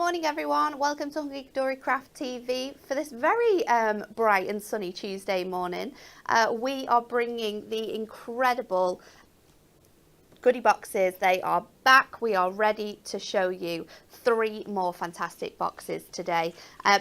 morning everyone, welcome to Hunky Dory Craft TV. For this very bright and sunny Tuesday morning, we are bringing the incredible Goody Boxes. They are back. We are ready to show you 3 more fantastic boxes today.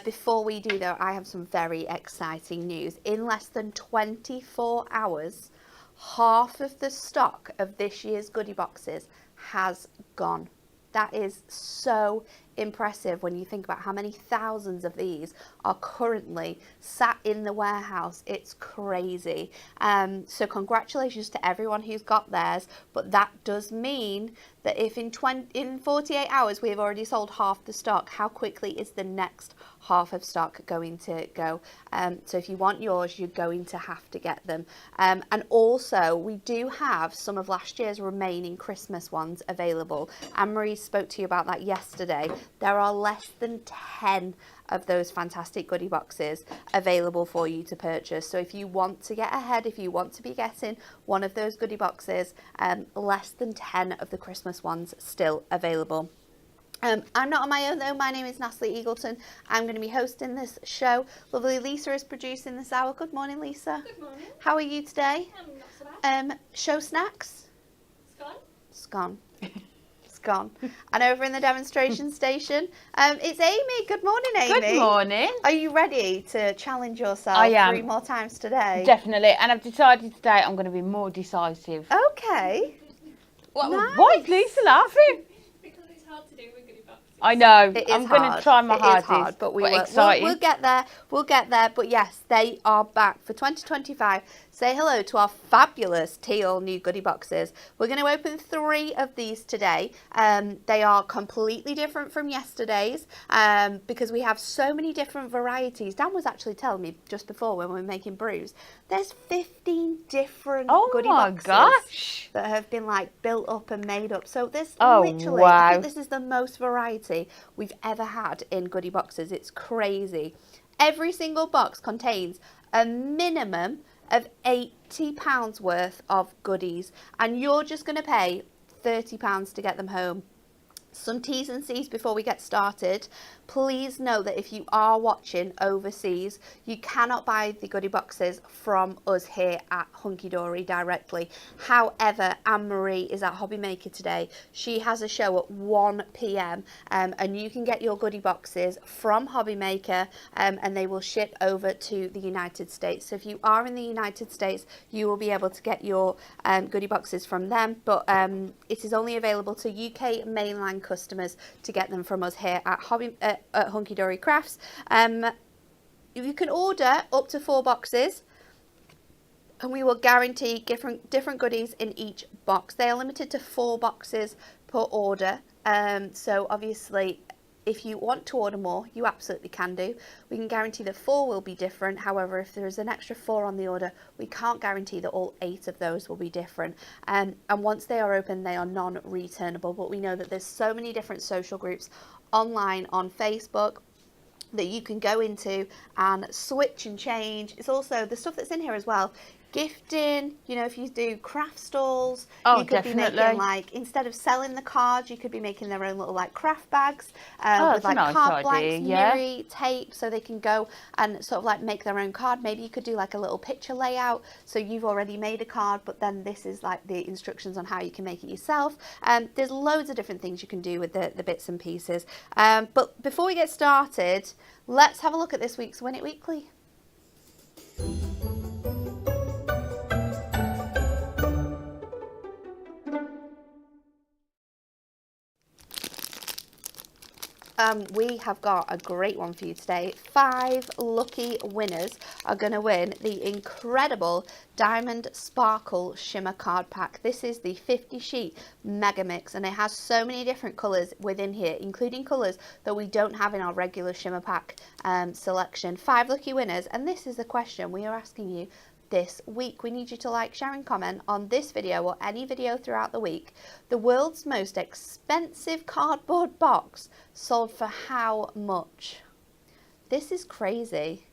Before we do though, I have some very exciting news. In less than 24 hours, half of the stock of this year's Goody Boxes has gone. That is so impressive when you think about how many thousands of these are currently sat in the warehouse. It's crazy. So congratulations to everyone who's got theirs, but that does mean that if in 48 hours we have already sold half the stock, how quickly is the next half of stock going to go? So if you want yours, you're going to have to get them. And also we do have some of last year's remaining Christmas ones available. Anne-Marie spoke to you about that yesterday. There are less than 10 of those fantastic Goody Boxes available for you to purchase. So if you want to get ahead, if you want to be getting one of those Goody Boxes, less than 10 of the Christmas ones still available. I'm not on my own though. My name is Natalie Eagleton. I'm going to be hosting this show. Lovely Lisa is producing this hour. Good morning, Lisa. Good morning. How are you today? Not so bad. Show snacks? Scone? It's gone. It's gone. And over in the demonstration station, it's Amy. Good morning, Amy. Good morning. Are you ready to challenge yourself I am. 3 more times today? Definitely. And I've decided today I'm going to be more decisive. Okay. Nice. Why is Lisa laughing? Because it's hard to do with Goody Boxes. I know. It is I'm going hard. to try my It is hardest. hard, but we'll get there. We'll get there. But yes, they are back for 2025. Say hello to our fabulous teal new Goody Boxes. We're going to open 3 of these today. They are completely different from yesterday's because we have so many different varieties. Dan was actually telling me just before when we were making brews, there's 15 different Goody Boxes gosh. that have been like built up and made up. So this Wow. I think this is the most variety we've ever had in Goody Boxes. It's crazy. Every single box contains a minimum of £80 worth of goodies, and you're just going to pay £30 to get them home. Some T's and C's before we get started. Please know that if you are watching overseas, you cannot buy the Goody Boxes from us here at Hunky Dory directly. However, Anne-Marie is at Hobby Maker today. She has a show at 1 p.m. And you can get your Goody Boxes from Hobby Maker and they will ship over to the United States. So if you are in the United States, you will be able to get your Goody Boxes from them, but it is only available to UK mainland customers to get them from us here at Hunky Dory Crafts. You can order up to 4 boxes and we will guarantee different goodies in each box. They are limited to 4 boxes per order, so obviously if you want to order more, you absolutely can do. We can guarantee that 4 will be different. However, if there is an extra 4 on the order, we can't guarantee that all 8 of those will be different. And once they are open, they are non-returnable. But we know that there's so many different social groups online on Facebook that you can go into and switch and change. It's also the stuff that's in here as well. Gifting, you know, if you do craft stalls, you could be making, like, instead of selling the cards, you could be making their own little like craft bags with like nice card idea, blanks, yeah. mirror tape, so they can go and sort of like make their own card. Maybe you could do like a little picture layout, so you've already made a card, but then this is like the instructions on how you can make it yourself. There's loads of different things you can do with the bits and pieces. But before we get started, let's have a look at this week's Win It Weekly. We have got a great one for you today. 5 lucky winners are going to win the incredible Diamond Sparkle Shimmer Card Pack. This is the 50 sheet mega mix and it has so many different colours within here, including colours that we don't have in our regular shimmer pack selection. 5 lucky winners, and this is the question we are asking you this week. We need you to like, share and comment on this video or any video throughout the week. The world's most expensive cardboard box sold for how much? This is crazy.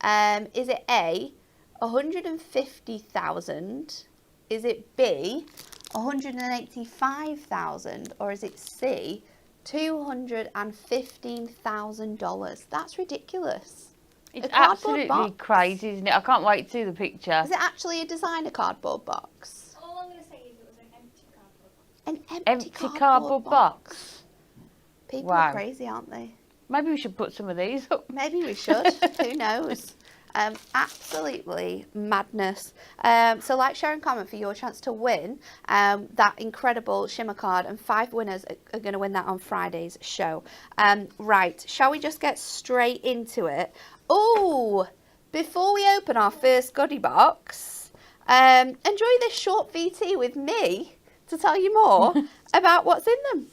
Is it A, 150,000? Is it B, 185,000? Or is it C, $215,000. That's ridiculous. It's A cardboard absolutely box. crazy, isn't it? I can't wait to see the picture. Is it actually a designer cardboard box? All I'm going to say is it was an empty cardboard box. An Empty empty cardboard box. People Wow. are crazy, aren't they? Maybe we should put some of these up. Maybe we should. Who knows? Absolutely madness. So like, share and comment for your chance to win that incredible shimmer card, and 5 winners are going to win that on Friday's show. Right, shall we just get straight into it? Oh, before we open our first goodie box, enjoy this short VT with me to tell you more about what's in them.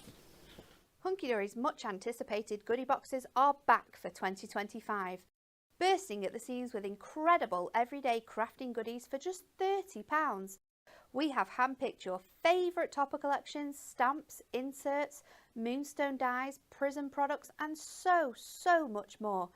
Hunky Dory's much anticipated goodie boxes are back for 2025. Bursting at the seams with incredible everyday crafting goodies for just £30. We have handpicked your favourite topper collections, stamps, inserts, moonstone dies, prism products and so much more.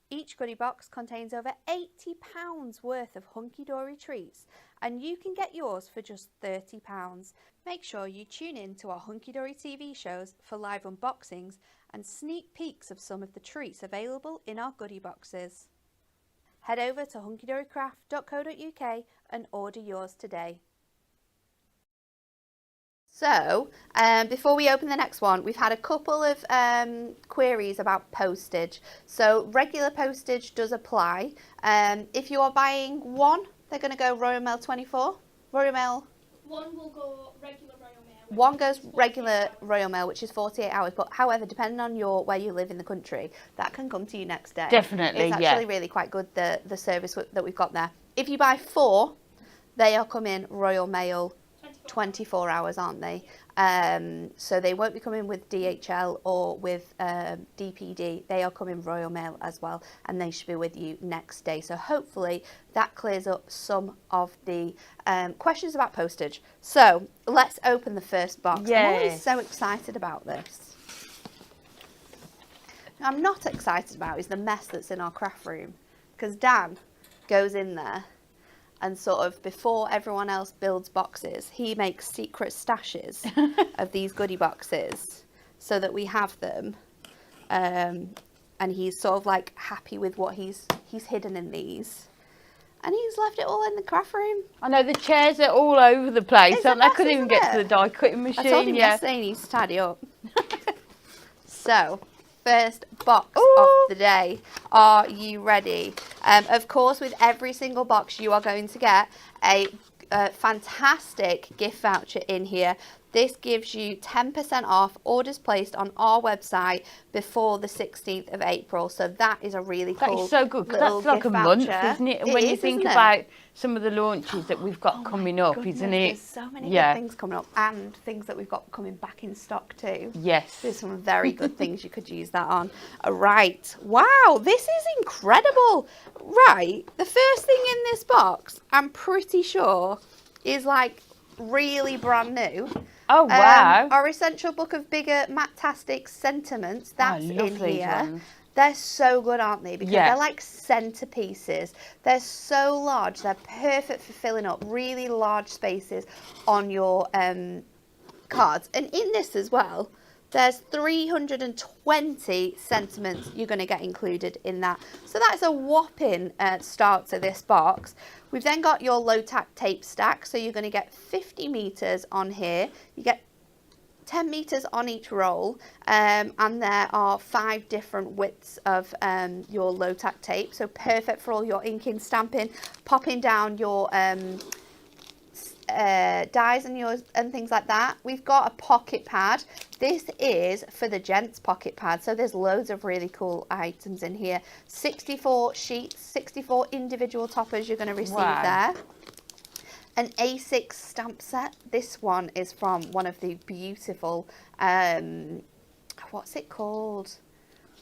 Each goodie box contains over £80 worth of Hunky Dory treats, and you can get yours for just £30. Make sure you tune in to our Hunky Dory TV shows for live unboxings and sneak peeks of some of the treats available in our goodie boxes. Head over to hunkydorycraft.co.uk and order yours today. So, before we open the next one, we've had a couple of queries about postage. So, regular postage does apply. If you are buying one, they're going to go Royal Mail 24. Royal Mail. One will go regular Royal Mail. One goes regular Royal Mail, which is 48 hours. But however, depending on where you live in the country, that can come to you next day. Definitely, it's actually really quite good, the service that we've got there. If you buy 4, they are coming Royal Mail 24 hours, aren't they? So they won't be coming with DHL or with DPD. They are coming Royal Mail as well, and they should be with you next day. So hopefully that clears up some of the questions about postage. So let's open the first box. Yes. I'm always so excited about this. What I'm not excited about is the mess that's in our craft room, because Dan goes in there and sort of, before everyone else builds boxes, he makes secret stashes of these goodie boxes so that we have them. And he's sort of like happy with what he's hidden in these. And he's left it all in the craft room. I know, the chairs are all over the place. It's a I mess, couldn't even isn't get to it? the die cutting machine. I told him yesterday he needs to tidy up. So, first box of the day. Are you ready? Of course, with every single box, you are going to get a fantastic gift voucher in here. This gives you 10% off orders placed on our website before the 16th of April. So that is a really cool. That is so good, because little that's like a gift month, voucher. isn't it? And It when you is, think isn't it? about some of the launches that we've got coming up, Goodness, isn't it? There's so many good things coming up, and things that we've got coming back in stock too. Yes. There's some very good things you could use that on. Right. Wow, this is incredible. Right. The first thing in this box, I'm pretty sure, is like really brand new. Oh, wow. Our essential book of bigger Matastic sentiments. That's I love in these here. ones. They're so good, aren't they? Because Yeah. they're like centerpieces. They're so large. They're perfect for filling up really large spaces on your cards. And in this as well, there's 320 sentiments you're going to get included in that. So that's a whopping start to this box. We've then got your low-tack tape stack. So you're going to get 50 metres on here. You get 10 metres on each roll, and there are 5 different widths of your low-tack tape. So perfect for all your inking, stamping, popping down your dies and things like that. We've got a pocket pad. This is for the gents pocket pad, so there's loads of really cool items in here. 64 sheets, 64 individual toppers you're going to receive there. An A6 stamp set. This one is from one of the beautiful, what's it called?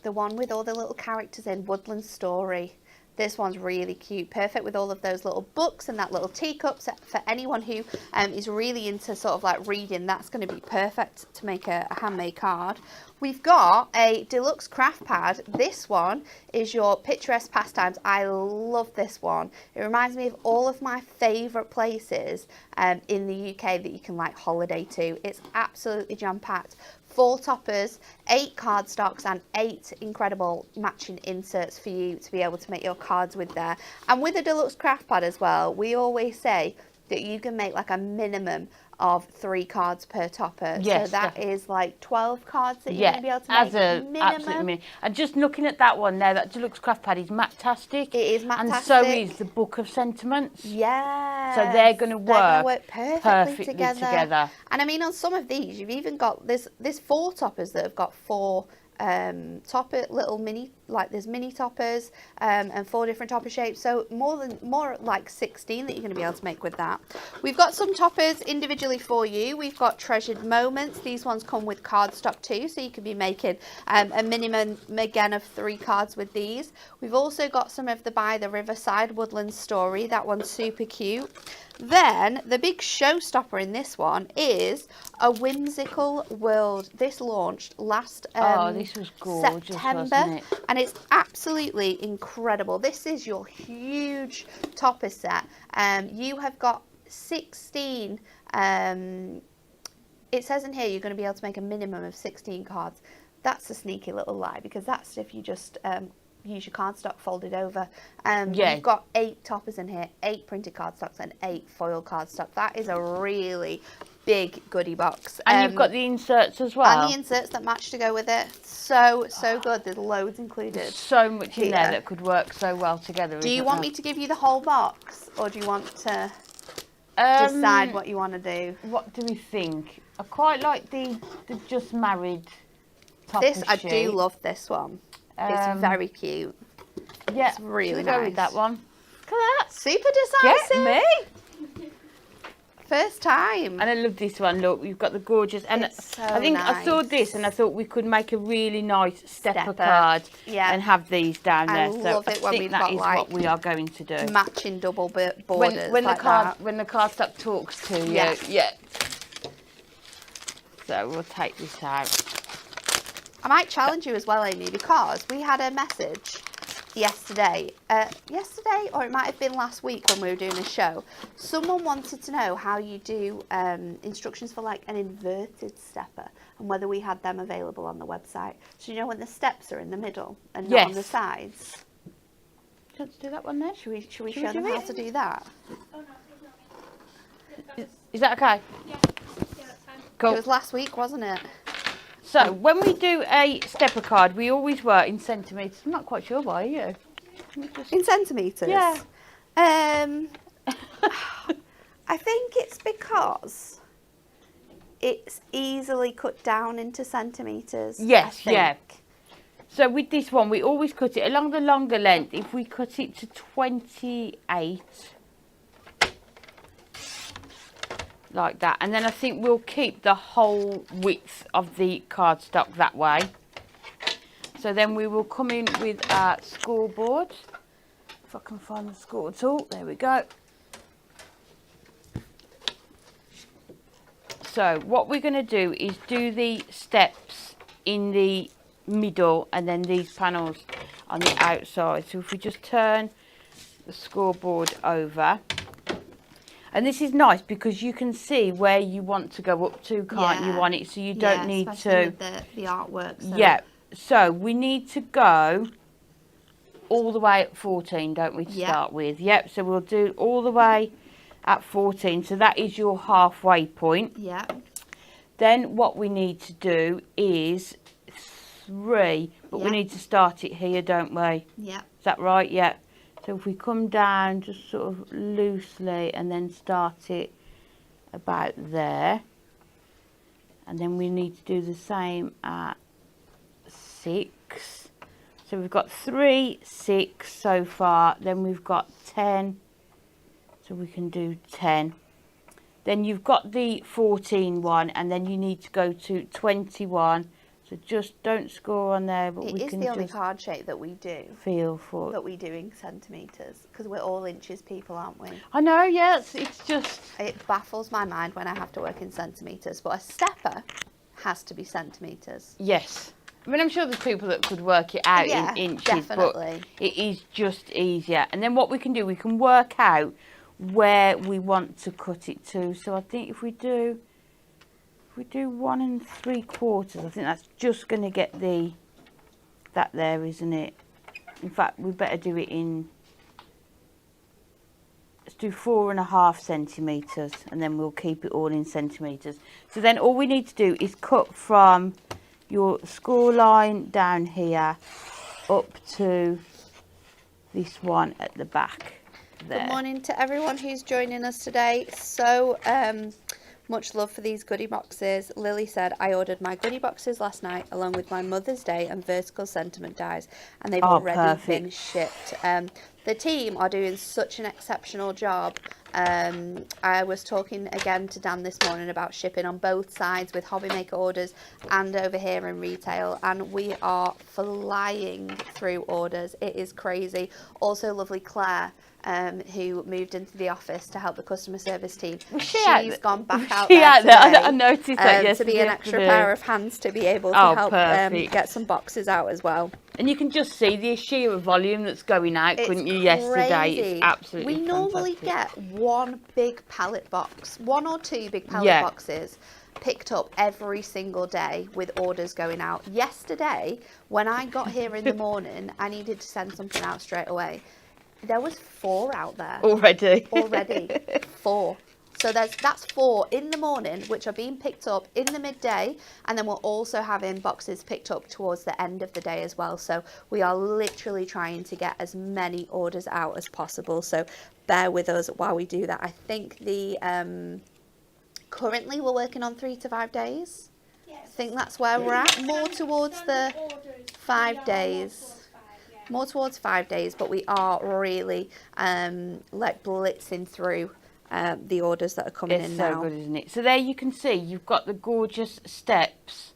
The one with all the little characters in, Woodland Story. This one's really cute, perfect with all of those little books and that little teacup set for anyone who is really into sort of like reading. That's going to be perfect to make a handmade card. We've got a deluxe craft pad. This one is your picturesque pastimes. I love this one. It reminds me of all of my favourite places in the UK that you can like holiday to. It's absolutely jam-packed. 4 toppers, 8 cardstocks and 8 incredible matching inserts for you to be able to make your cards with there. And with a deluxe craft pad as well, we always say that you can make like a minimum of 3 cards per topper. Yes, so that definitely. is like 12 cards that you're going to be able to as make a minimum. absolute minimum. And just looking at that one there, that deluxe craft pad is matastic. It is And matastic. so is the book of sentiments. Yeah. So they're going to work perfectly together. together. And I mean, on some of these, you've even got there's 4 toppers that have got 4 little mini, like there's mini toppers and 4 different topper shapes, so more like 16 that you're going to be able to make with that. We've got some toppers individually for you. We've got treasured moments. These ones come with cardstock too, so you could be making a minimum again of 3 cards with these. We've also got some of the By the Riverside Woodland Story. That one's super cute. Then the big showstopper in this one is A Whimsical World. This launched last This was gorgeous, September, wasn't it? and it's absolutely incredible. This is your huge topper set. You have got 16. It says in here you're going to be able to make a minimum of 16 cards. That's a sneaky little lie, because that's if you just use your cardstock folded over. You've got 8 toppers in here, 8 printed cardstocks and 8 foil cardstock. That is a really big goodie box. And you've got the inserts as well. And the inserts that match to go with it. So good. There's loads included. So much in here. there that could work so well together. Do you want me to give you the whole box, or do you want to decide what you want to do? What do we think? I quite like the Just Married topper This, I sheet. do love this one. It's very cute. Yeah, it's really should we go nice. with that one. Look at that. Super decisive. Get me. First time. And I love this one. Look, we've got the gorgeous. And It's so I think I saw nice. this and I thought we could make a really nice stepper card and have these down there. I love it when think we've that got, is like, what we are going to do. Matching double borders when like the card that. when the cardstock talks to you. Yeah. Yeah. So we'll take this out. I might challenge you as well, Amy, because we had a message yesterday, or it might have been last week when we were doing a show. Someone wanted to know how you do instructions for like an inverted stepper, and whether we had them available on the website. So you know when the steps are in the middle and not on the sides. Do you want to do that one then? Should we show them how to do that? Oh no, it's not me. Is that okay? Yeah, that's fine. Cool. It was last week, wasn't it? So when we do a stepper card, we always work in centimetres. I'm not quite sure why, are you? In centimetres? Yeah. I think it's because it's easily cut down into centimetres. Yes, I yeah. think. So with this one, we always cut it along the longer length. If we cut it to 28, like that, and then I think we'll keep the whole width of the cardstock that way. So then we will come in with our scoreboard. If I can find the score tool, there we go. So what we're going to do is do the steps in the middle and then these panels on the outside. So if we just turn the scoreboard over, and this is nice because you can see where you want to go up to, can't you, on it? So you don't need especially to. with the artwork. So. Yeah. So we need to go all the way at 14, don't we, to start with? Yep. So we'll do all the way at 14. So that is your halfway point. Yeah. Then what we need to do is 3, but we need to start it here, don't we? Yeah. Is that right? Yeah. So if we come down just sort of loosely and then start it about there. And then we need to do the same at 6. So we've got 3, 6 so far. Then we've got 10. So we can do 10. Then you've got the 14 one, and then you need to go to 21. So just don't score on there, but we It is can the only just card shape that we do. feel for. That we do in centimetres, because we're all inches people, aren't we? I know, yes, it's just. It baffles my mind when I have to work in centimetres, but a stepper has to be centimetres. Yes. I mean, I'm sure there's people that could work it out in inches, definitely. but it is just easier. And then what we can do, we can work out where we want to cut it to. So I think if we do 1 3/4, I think that's just going to get that there, isn't it? In fact, we better do it in, let's do 4.5 centimetres, and then we'll keep it all in centimetres. So then all we need to do is cut from your score line down here up to this one at the back there. Good morning to everyone who's joining us today. So much love for these goodie boxes. Lily said, I ordered my goodie boxes last night along with my Mother's Day and vertical sentiment dies, and they've already been shipped. The team are doing such an exceptional job. I was talking again to Dan this morning about shipping on both sides with hobby maker orders and over here in retail, and we are flying through orders. It is crazy. Also lovely Claire, who moved into the office to help the customer service team. She's gone back out there today, I noticed that yesterday. To be an extra pair of hands to be able to help get some boxes out as well. And you can just see the sheer volume that's going out, couldn't you, yesterday? It's absolutely fantastic. Normally get one big pallet box, 1 or 2 big pallet boxes picked up every single day with orders going out. Yesterday, when I got here in the morning, I needed to send something out straight away. There was 4 out there. Already. 4. So that's 4 in the morning, which are being picked up in the midday, and then we're also having boxes picked up towards the end of the day as well. So we are literally trying to get as many orders out as possible. So bear with us while we do that. I think currently we're working on 3 to 5 days. Yes. I think that's where we're at. More towards the 5 days. More towards 5 days, but we are really like blitzing through the orders that are coming in now. It's so good, isn't it? So there you can see you've got the gorgeous steps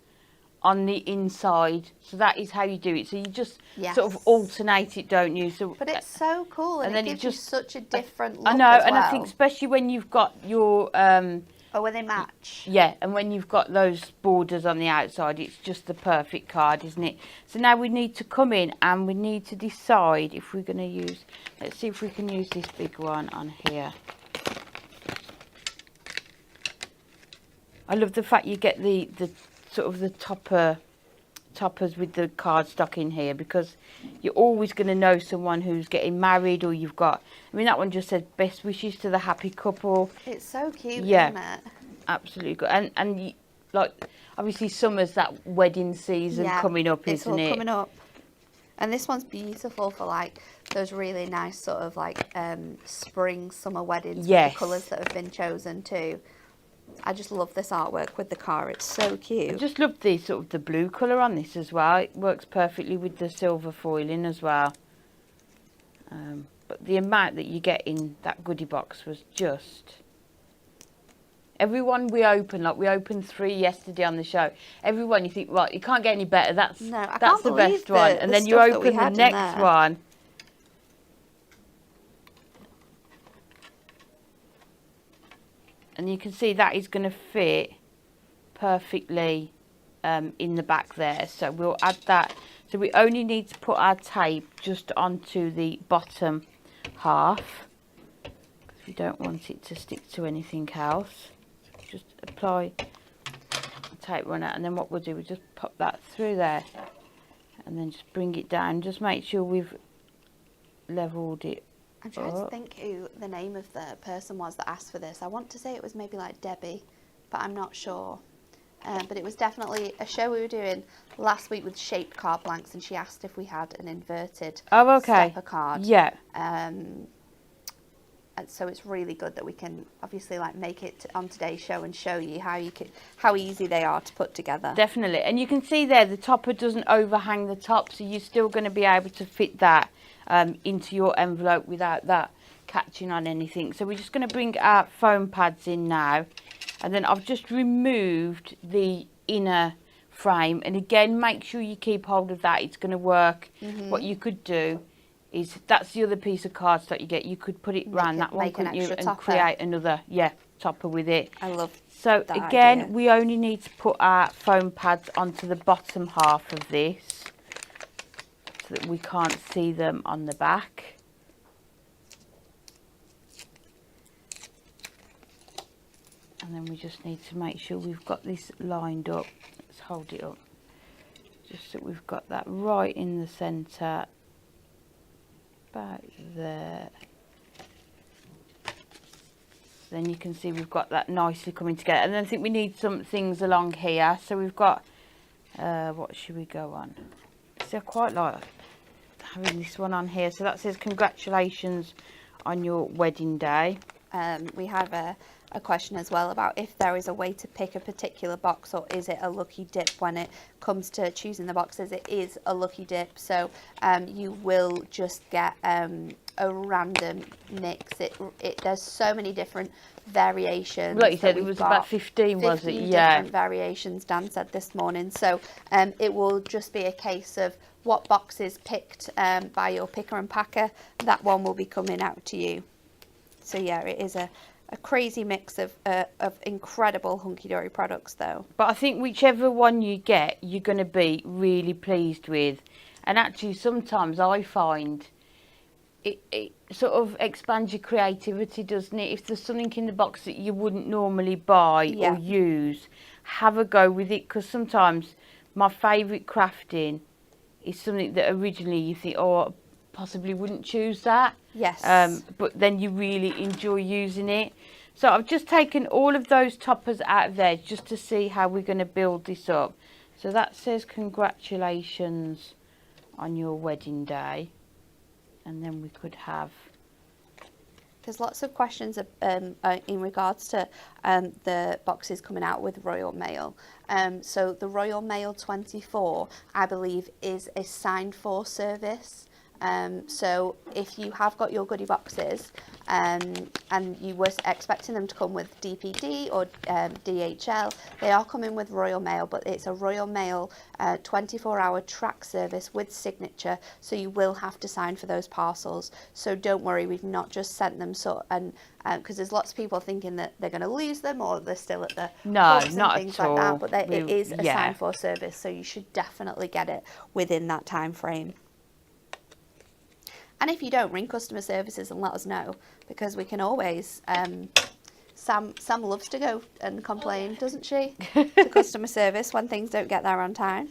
on the inside. So that is how you do it. So you just sort of alternate it, don't you? So, but it's so cool, and then it gives you such a different look. I know, as and well. I think especially when you've got your when they match. Yeah, and when you've got those borders on the outside, it's just the perfect card, isn't it? So now we need to come in and we need to decide if we're going to use, let's see if we can use this big one on here. I love the fact you get the sort of the toppers with the cardstock in here, because you're always going to know someone who's getting married, or you've got, I mean, that one just said best wishes to the happy couple. It's so cute, yeah, isn't it? Absolutely good. And like, obviously summer's that wedding season coming up, isn't it? It's all coming up. And this one's beautiful for like those really nice sort of like spring, summer weddings with the colours that have been chosen too. I just love this artwork with the car. It's so cute. I just love the sort of the blue colour on this as well. It works perfectly with the silver foiling as well. But the amount that you get in that goodie box was just... Everyone we open, like we opened 3 yesterday on the show. Everyone, you think, right, you can't get any better. That's the best one. And then you open the next one. And you can see that is going to fit perfectly in the back there. So we'll add that. So we only need to put our tape just onto the bottom half, because we don't want it to stick to anything else. So just apply the tape runner, and then what we'll do, we'll just pop that through there and then just bring it down. Just make sure we've leveled it. I'm trying to think who the name of the person was that asked for this. I want to say it was maybe like Debbie, but I'm not sure. But it was definitely a show we were doing last week with shaped card blanks, and she asked if we had an inverted stepper card. Yeah. And so it's really good that we can obviously like make it on today's show and show you how easy they are to put together. Definitely. And you can see there the topper doesn't overhang the top, so you're still going to be able to fit that into your envelope without that catching on anything. So we're just going to bring our foam pads in now, and then I've just removed the inner frame, and again make sure you keep hold of that. It's going to work. What you could do is, that's the other piece of cardstock you get, you could put it round that one, couldn't you, and create another topper with it. I love so again we only need to put our foam pads onto the bottom half of this, so that we can't see them on the back. And then we just need to make sure we've got this lined up. Let's hold it up. Just so we've got that right in the centre. About there. Then you can see we've got that nicely coming together. And then I think we need some things along here. So we've got, what should we go on? So I quite like having this one on here. So that says congratulations on your wedding day. We have a question as well about if there is a way to pick a particular box, or is it a lucky dip when it comes to choosing the boxes. It is a lucky dip, so you will just get a random mix. There's so many different variations. Like you said, it was about 15, was it? Yeah. Different variations, Dan said this morning. So it will just be a case of what box is picked by your picker and packer. That one will be coming out to you. So yeah, it is a crazy mix of incredible hunky-dory products though. But I think whichever one you get, you're going to be really pleased with. And actually sometimes I find it sort of expands your creativity, doesn't it? If there's something in the box that you wouldn't normally buy or use, have a go with it. Because sometimes my favourite crafting is something that originally you think, oh, possibly wouldn't choose that. Yes. But then you really enjoy using it. So I've just taken all of those toppers out of there just to see how we're going to build this up. So that says congratulations on your wedding day. And then we could have... There's lots of questions in regards to the boxes coming out with Royal Mail. So the Royal Mail 24, I believe, is a signed for service. So if you have got your goodie boxes and you were expecting them to come with DPD or DHL, they are coming with Royal Mail, but it's a Royal Mail 24-hour track service with signature, so you will have to sign for those parcels. So don't worry, we've not just sent them because there's lots of people thinking that they're going to lose them or they're still at the hubs and things like that, but it is a signed for service, so you should definitely get it within that time frame. And if you don't, ring customer services and let us know, because we can always, Sam loves to go and complain, doesn't she, to customer service when things don't get there on time.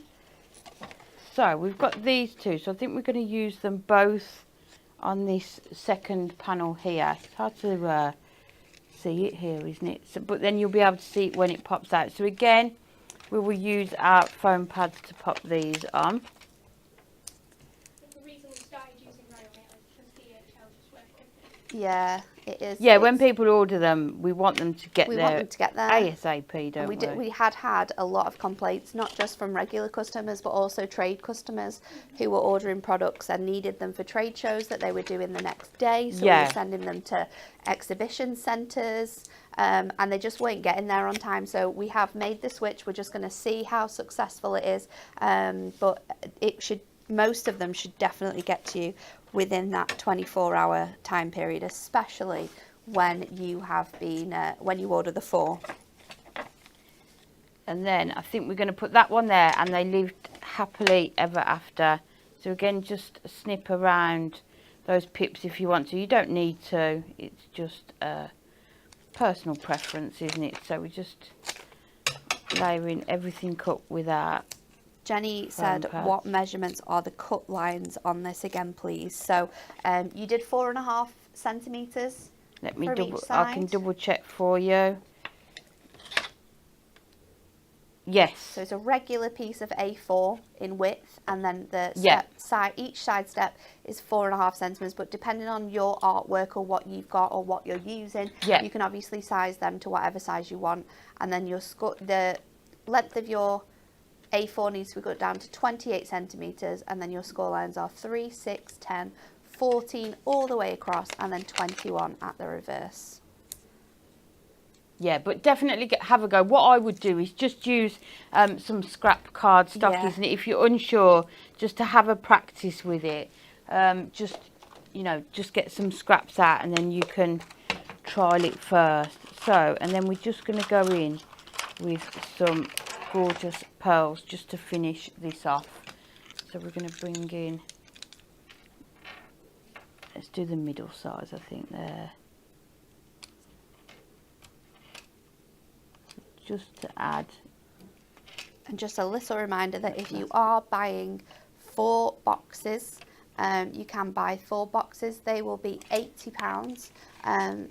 So we've got these two, so I think we're going to use them both on this second panel here. It's hard to see it here, isn't it? So, but then you'll be able to see it when it pops out. So again, we will use our foam pads to pop these on. Yeah, it is. Yeah, when people order them, we want them to get there ASAP, don't we? We had a lot of complaints, not just from regular customers, but also trade customers who were ordering products and needed them for trade shows that they were doing the next day. So we were sending them to exhibition centres, and they just weren't getting there on time. So we have made the switch. We're just going to see how successful it is, but most of them should definitely get to you within that 24-hour time period, especially when you have been when you order the 4. And then I think we're going to put that one there, and they lived happily ever after. So again, just snip around those pips if you want to. You don't need to. It's just personal preference, isn't it? So we're just layering everything up with our Jenny said, what measurements are the cut lines on this again, please? So you did 4.5 centimetres. Let me I can double check for you. Yes. So it's a regular piece of A4 in width, and then the each side step is 4.5 centimetres. But depending on your artwork or what you've got or what you're using, you can obviously size them to whatever size you want. And then the length of your A4 needs to be cut down to 28 centimetres, and then your score lines are 3, 6, 10, 14 all the way across, and then 21 at the reverse. Yeah, but definitely have a go. What I would do is just use some scrap card stock, isn't it? If you're unsure, just to have a practice with it. Just get some scraps out, and then you can trial it first. So, and then we're just going to go in with some gorgeous pearls just to finish this off. So we're going to bring in, let's do the middle size, I think, there. just to add. And just a little reminder that if you are buying 4 boxes, you can buy 4 boxes. They will be £80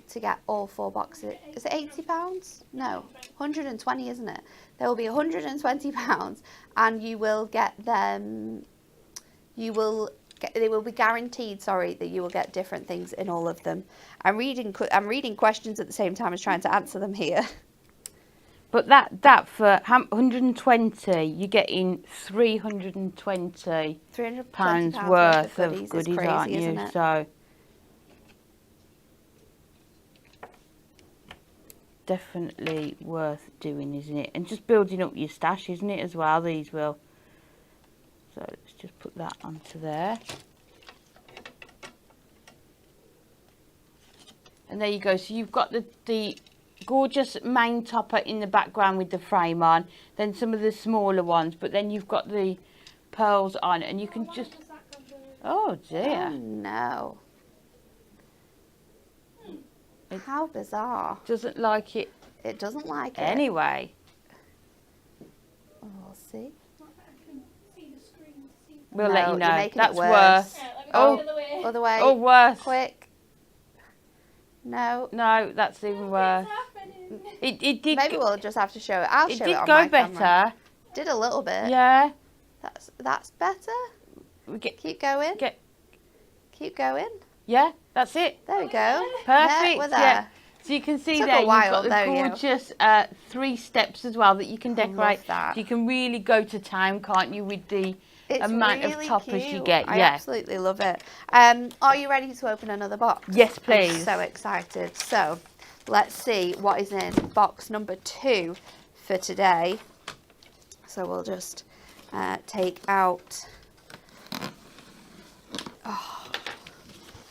to get all 4 boxes. Is it £80? No, 120, isn't it? There will be £120, and you will get them. They will be guaranteed. Sorry, that you will get different things in all of them. I'm reading questions at the same time as trying to answer them here. But that for 120, you're getting £320 £320 worth of of goodies, goodies, is crazy, aren't you? isn't it? So definitely worth doing, isn't it? And just building up your stash, isn't it, as well? These will. So let's just put that onto there. And there you go. So you've got the gorgeous main topper in the background with the frame on, then some of the smaller ones, but then you've got the pearls on, and you can just, oh dear, Oh no. How bizarre. doesn't like it It doesn't like it. anyway. We'll see. I can see the screen to see. We'll No, let you you're know. making it That's worse. worse. Yeah, let me Oh. go the other way. Other way. Oh, worse. Quick. No. No, that's even worse. What's happening? It did. Maybe we'll just have to show it. I'll It show did it on go my better. camera. Did a little bit. Yeah. That's better. We Keep going. Keep going. Yeah, that's it. There we go. Perfect. We're there. Yeah. So you can see Took a there you've while, got the there we go. gorgeous 3 steps as well that you can I love decorate. that. So you can really go to town, can't you, with the It's amount really of toppers cute. you get. I Yeah. absolutely love it. Are you ready to open another box? Yes, I'm please. so excited. So let's see what is in box number 2 for today. So we'll just take out. Oh,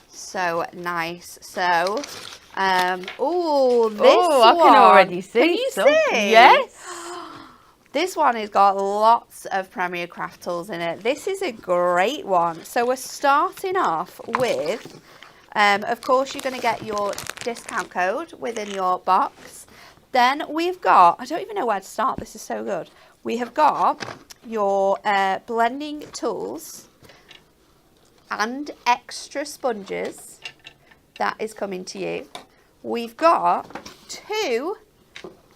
so nice. So, oh, this I one. can already see. Can you some. see? Yes. This one has got lots of Premier Craft tools in it. This is a great one. So we're starting off with, of course, you're going to get your discount code within your box. Then we've got, I don't even know where to start. This is so good. We have got your blending tools and extra sponges. That is coming to you. We've got 2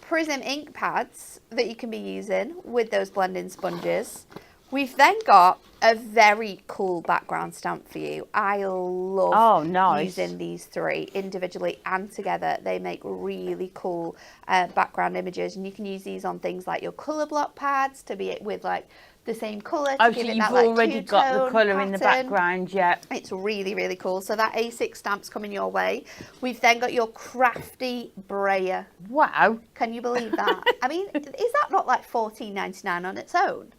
Prism ink pads that you can be using with those blending sponges. We've then got a very cool background stamp for you. I love using these 3 individually and together. They make really cool background images, and you can use these on things like your colour block pads to be with like the same colour. Oh, so you've already got the colour in the background, yeah. It's really, really cool. So that A6 stamp's coming your way. We've then got your crafty brayer. Wow. Can you believe that? I mean, is that not like $14.99 on its own?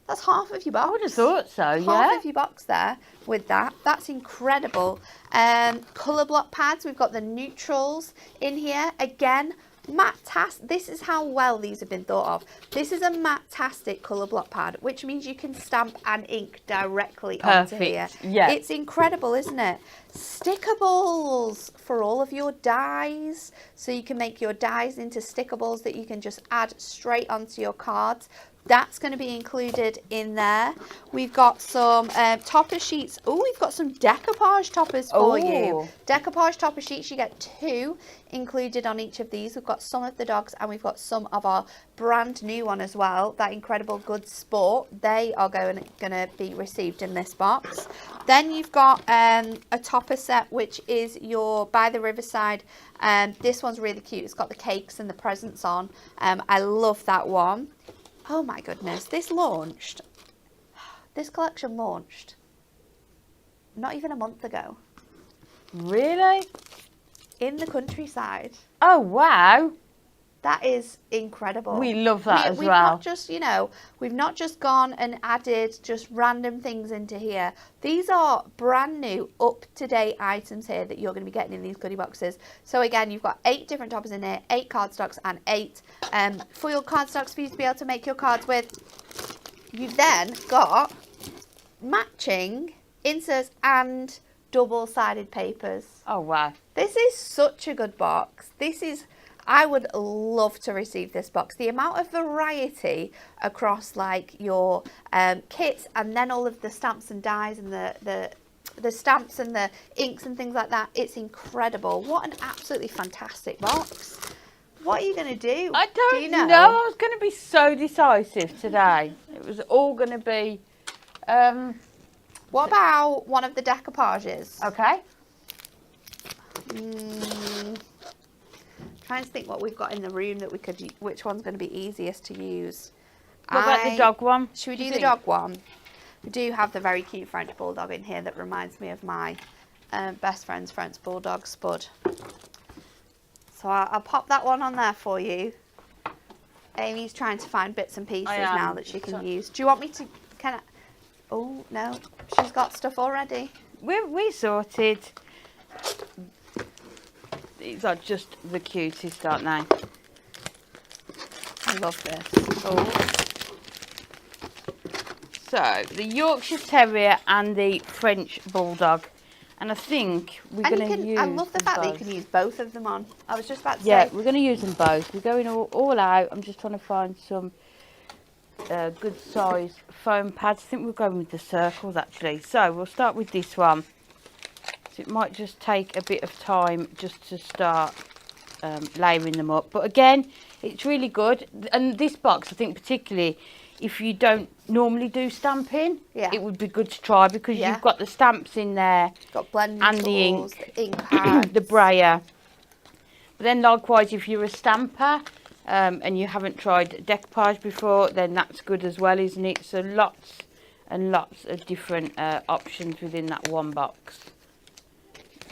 That's half of your box. I would have thought so, yeah. Half of your box there with that. That's incredible. Colour block pads. We've got the neutrals in here. Again, matte-tastic. This is how well these have been thought of. This is a matte-tastic colour block pad, which means you can stamp and ink directly onto here. Yeah. It's incredible, isn't it? Stickables for all of your dies. So you can make your dies into stickables that you can just add straight onto your cards. That's going to be included in there. We've got some topper sheets. Oh, we've got some decoupage toppers for you. Decoupage topper sheets, you get 2 included on each of these. We've got some of the dogs and we've got some of our brand new one as well. That incredible Good Sport. They are going to be received in this box. Then you've got a topper set, which is your By the Riverside. This one's really cute. It's got the cakes and the presents on. I love that one. Oh my goodness, this collection launched not even a month ago. Really? In the countryside. Oh, wow. That is incredible. We love that as we've well. Not just, we've not just gone and added just random things into here. These are brand new, up-to-date items here that you're going to be getting in these goodie boxes. So again, you've got 8 different toppers in here, 8 cardstocks and 8 foil cardstocks for you to be able to make your cards with. You've then got matching inserts and double-sided papers. Oh, wow. This is such a good box. This is... I would love to receive this box. The amount of variety across like your kits, and then all of the stamps and dies and the stamps and the inks and things like that. It's incredible. What an absolutely fantastic box. What are you going to do? I don't do you know? I was going to be so decisive today. It was all going to be... What about one of the decoupages? Okay. Trying to think what we've got in the room that we could... Which one's going to be easiest to use? What about the dog one? Should we do the dog one? We do have the very cute French Bulldog in here that reminds me of my best friend's French Bulldog, Spud. So I'll pop that one on there for you. Amy's trying to find bits and pieces now that she can use. Do you want me to... Can I... Oh, no. She's got stuff already. We sorted. These are just the cutest, aren't they? I love this. Oh. So, the Yorkshire Terrier and the French Bulldog. And I think we're going to use... I love the fact that you can use both of them on. I was just about to say... Yeah, we're going to use them both. We're going all out. I'm just trying to find some good size foam pads. I think we're going with the circles, actually. So, we'll start with this one. So, it might just take a bit of time just to start layering them up. But again, it's really good. And this box, I think particularly... If you don't normally do stamping, it would be good to try because you've got the stamps in there, got blending and tools, the ink pads, the brayer. But then likewise, if you're a stamper and you haven't tried decoupage before, then that's good as well, isn't it? So lots and lots of different options within that one box,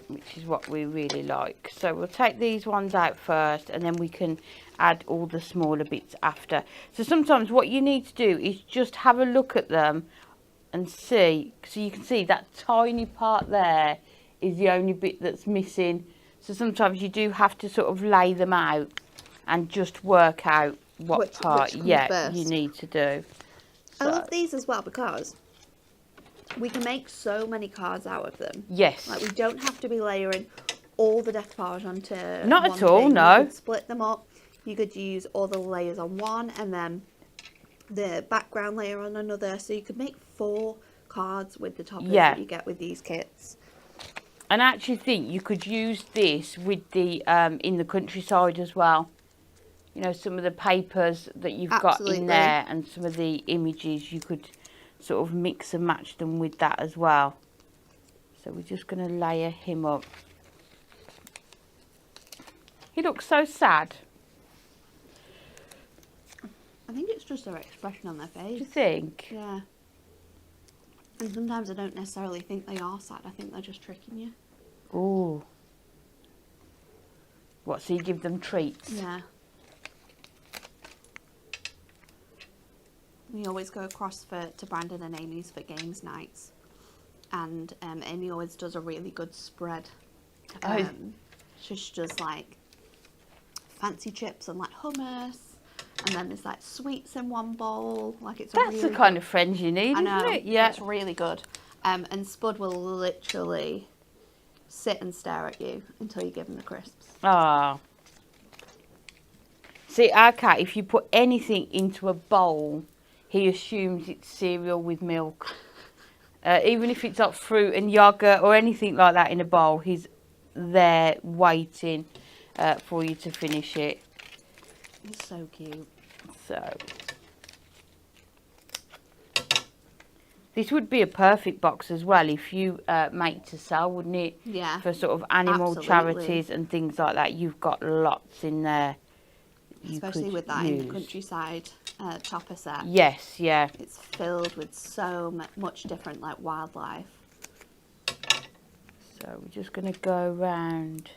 which is what we really like. So we'll take these ones out first, and then we can add all the smaller bits after. So sometimes what you need to do is just have a look at them and see. So you can see that tiny part there is the only bit that's missing. So sometimes you do have to sort of lay them out and just work out what part you need to do. I love these as well because we can make so many cards out of them. Yes. Like we don't have to be layering all the decoupage onto Not one at all, thing. no. You could split them up. You could use all the layers on one and then the background layer on another. So you could make 4 cards with the toppers that you get with these kits. And I actually think you could use this with the in the countryside as well. You know, some of the papers that you've got in there and some of the images, you could sort of mix and match them with that as well. So we're just going to layer him up. He looks so sad. I think it's just their expression on their face. Do you think? Yeah. And sometimes I don't necessarily think they are sad. I think they're just tricking you. Ooh. What, so you give them treats? Yeah. We always go across to Brandon and Amy's for games nights. And Amy always does a really good spread. She's just like fancy chips and like hummus. And then there's like sweets in one bowl. Like it's That's the kind of friends you need, isn't it? Yeah. It's really good. And Spud will literally sit and stare at you until you give him the crisps. Ah. See, our cat, if you put anything into a bowl, he assumes it's cereal with milk. Even if it's like fruit and yogurt or anything like that in a bowl, he's there waiting for you to finish it. It's so cute. So this would be a perfect box as well if you make to sell, wouldn't it? Yeah. For sort of animal charities and things like that. You've got lots in there. Especially with that in the countryside topper set. Yes, yeah. It's filled with so much different like wildlife. So we're just going to go around.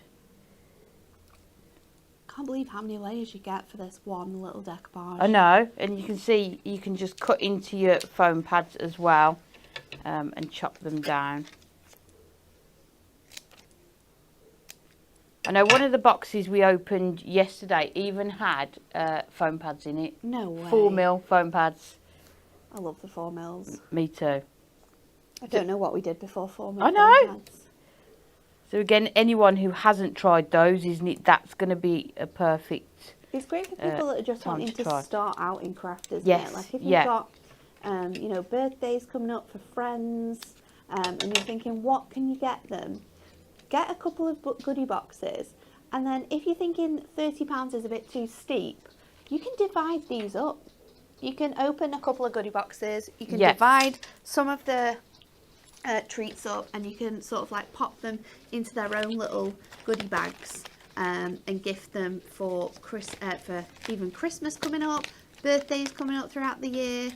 Can't believe how many layers you get for this one little decoupage. I know, and you can see you can just cut into your foam pads as well and chop them down. I know one of the boxes we opened yesterday even had foam pads in it. No way. 4mm foam pads. I love the 4mm. Me too. I don't know what we did before 4mm. I know. Foam pads. So again, anyone who hasn't tried those, isn't it? That's going to be a perfect. It's great for people that are just time wanting to to try. start out in craft, isn't Yes, it? Like if you've yeah. got, you know, birthdays coming up for friends, and you're thinking, what can you get them? Get a couple of goodie boxes, and then if you're thinking £30 is a bit too steep, you can divide these up. You can open a couple of goodie boxes. You can Yeah. divide some of the treats up, and you can sort of like pop them into their own little goodie bags, and gift them for even Christmas coming up, birthdays coming up throughout the year,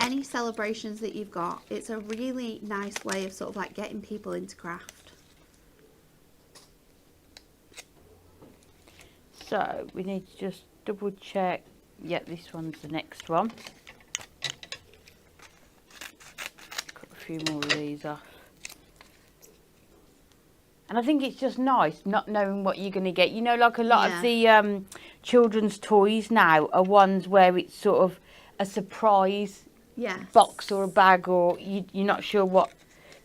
any celebrations that you've got. It's a really nice way of sort of like getting people into craft. So we need to just double check. Yeah, this one's the next one. Cut a few more of these off. And I think it's just nice not knowing what you're going to get. You know, like a lot of the children's toys now are ones where it's sort of a surprise box or a bag, or you're not sure what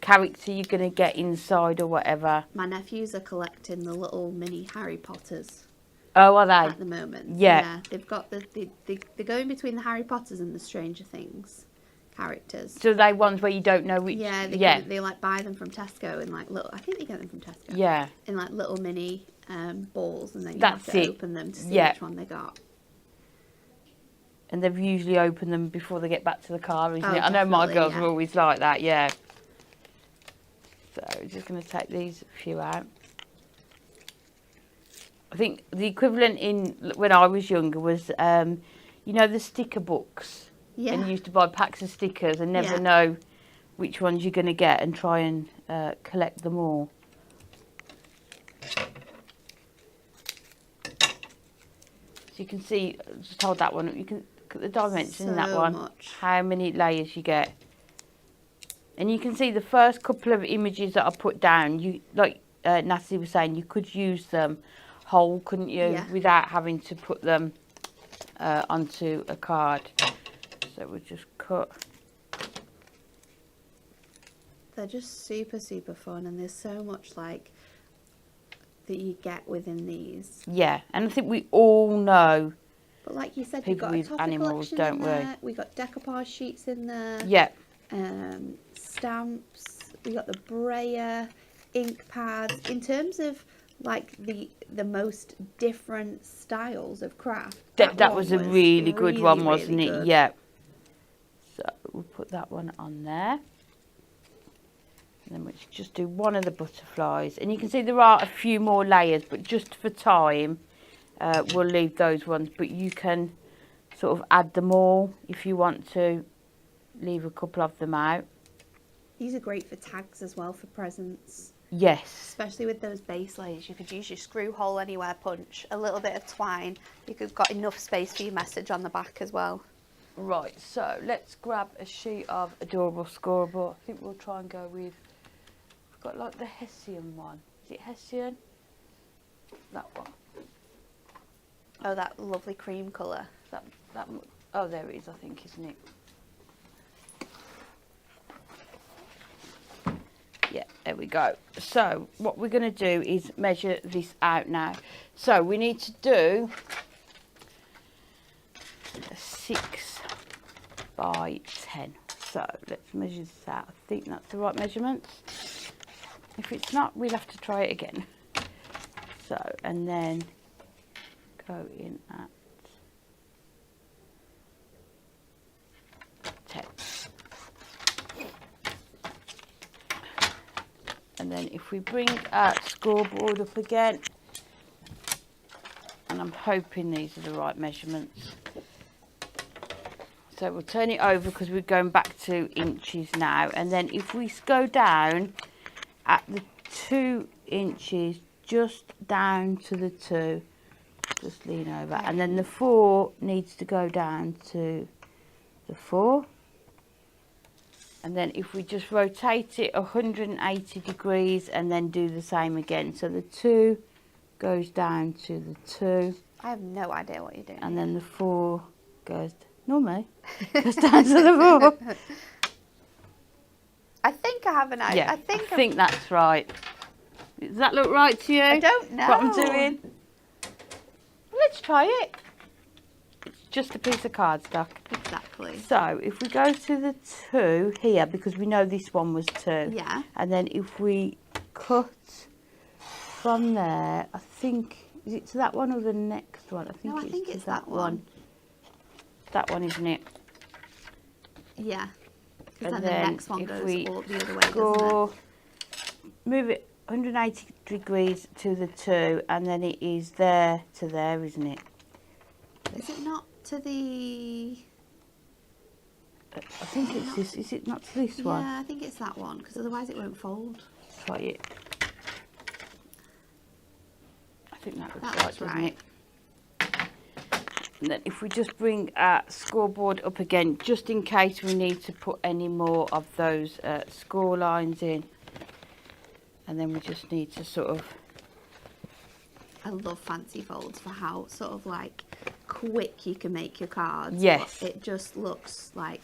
character you're going to get inside or whatever. My nephews are collecting the little mini Harry Potters. Oh, are they? At the moment. Yeah. They've got they're going between the Harry Potters and the Stranger Things characters. So they ones where you don't know which. Yeah, they like buy them from Tesco in like little. I think they get them from Tesco. Yeah. In like little mini balls, and then you That's have to it. open them to see Yeah. which one they got. And they've usually opened them before they get back to the car, isn't Oh, it? I know my definitely, girls yeah. are always like that, yeah. So we're just going to take these few out. I think the equivalent when I was younger was, you know, the sticker books. Yeah. And you used to buy packs of stickers and never Yeah. know which ones you're going to get and try and collect them all. So you can see, just hold that one up, you can look at the dimension in that So one, much. how many layers you get. And you can see the first couple of images that I put down, you like Natalie was saying, you could use them whole, couldn't you, Yeah. without having to put them onto a card. So we'll just cut. They're just super, super fun, and there's so much like that you get within these. Yeah, and I think we all know. But like you said, you've People got a with toffee animals, collection don't in we? there. We got decoupage sheets in there. Yeah, Stamps. We got the brayer, ink pads. In terms of like the most different styles of craft, that was a really good one, wasn't really it? good. Yeah. So we'll put that one on there. And then we'll just do one of the butterflies. And you can see there are a few more layers, but just for time, we'll leave those ones. But you can sort of add them all if you want to leave a couple of them out. These are great for tags as well, for presents. Yes. Especially with those base layers, you could use your screw hole anywhere punch, a little bit of twine. You could have got enough space for your message on the back as well. Right, so let's grab a sheet of adorable scoreboard. I think we'll try and go with, we've got like the Hessian one. Is it Hessian? That one. Oh, that lovely cream colour. Oh, there it is, I think, isn't it? Yeah, there we go. So what we're going to do is measure this out now. So we need to do a 6 by 10. So let's measure this out. I think that's the right measurements. If it's not, we'll have to try it again. So, and then go in at 10. And then if we bring our scoreboard up again, and I'm hoping these are the right measurements. So we'll turn it over because we're going back to inches now. And then if we go down at the 2 inches, just down to the 2, just lean over. And then the 4 needs to go down to the 4. And then if we just rotate it 180 degrees and then do the same again. So the 2 goes down to the 2. I have no idea what you're doing. And then the 4 goes, normally, goes down to the 4. I think I have an idea. Yeah, I think that's right. Does that look right to you? I don't know. What I'm doing? Let's try it. It's just a piece of cardstock. Exactly. So if we go to the 2 here, because we know this one was 2. Yeah. And then if we cut from there, I think, is it to that one or the next one? I think it's that one. That one, isn't it? Yeah. And Because then then the next one if goes we all the other way, doesn't go, move it 180 degrees to the 2, and then it is there to there, isn't it? it? Is it not to the... I think it's this. Is it not to this one? Yeah, I think it's that one, because otherwise it won't fold. Try it. I think that looks That right, looks doesn't right. it? And then if we just bring our scoreboard up again, just in case we need to put any more of those score lines in. And then we just need to sort of... I love fancy folds for how sort of like quick you can make your cards. Yes. But it just looks like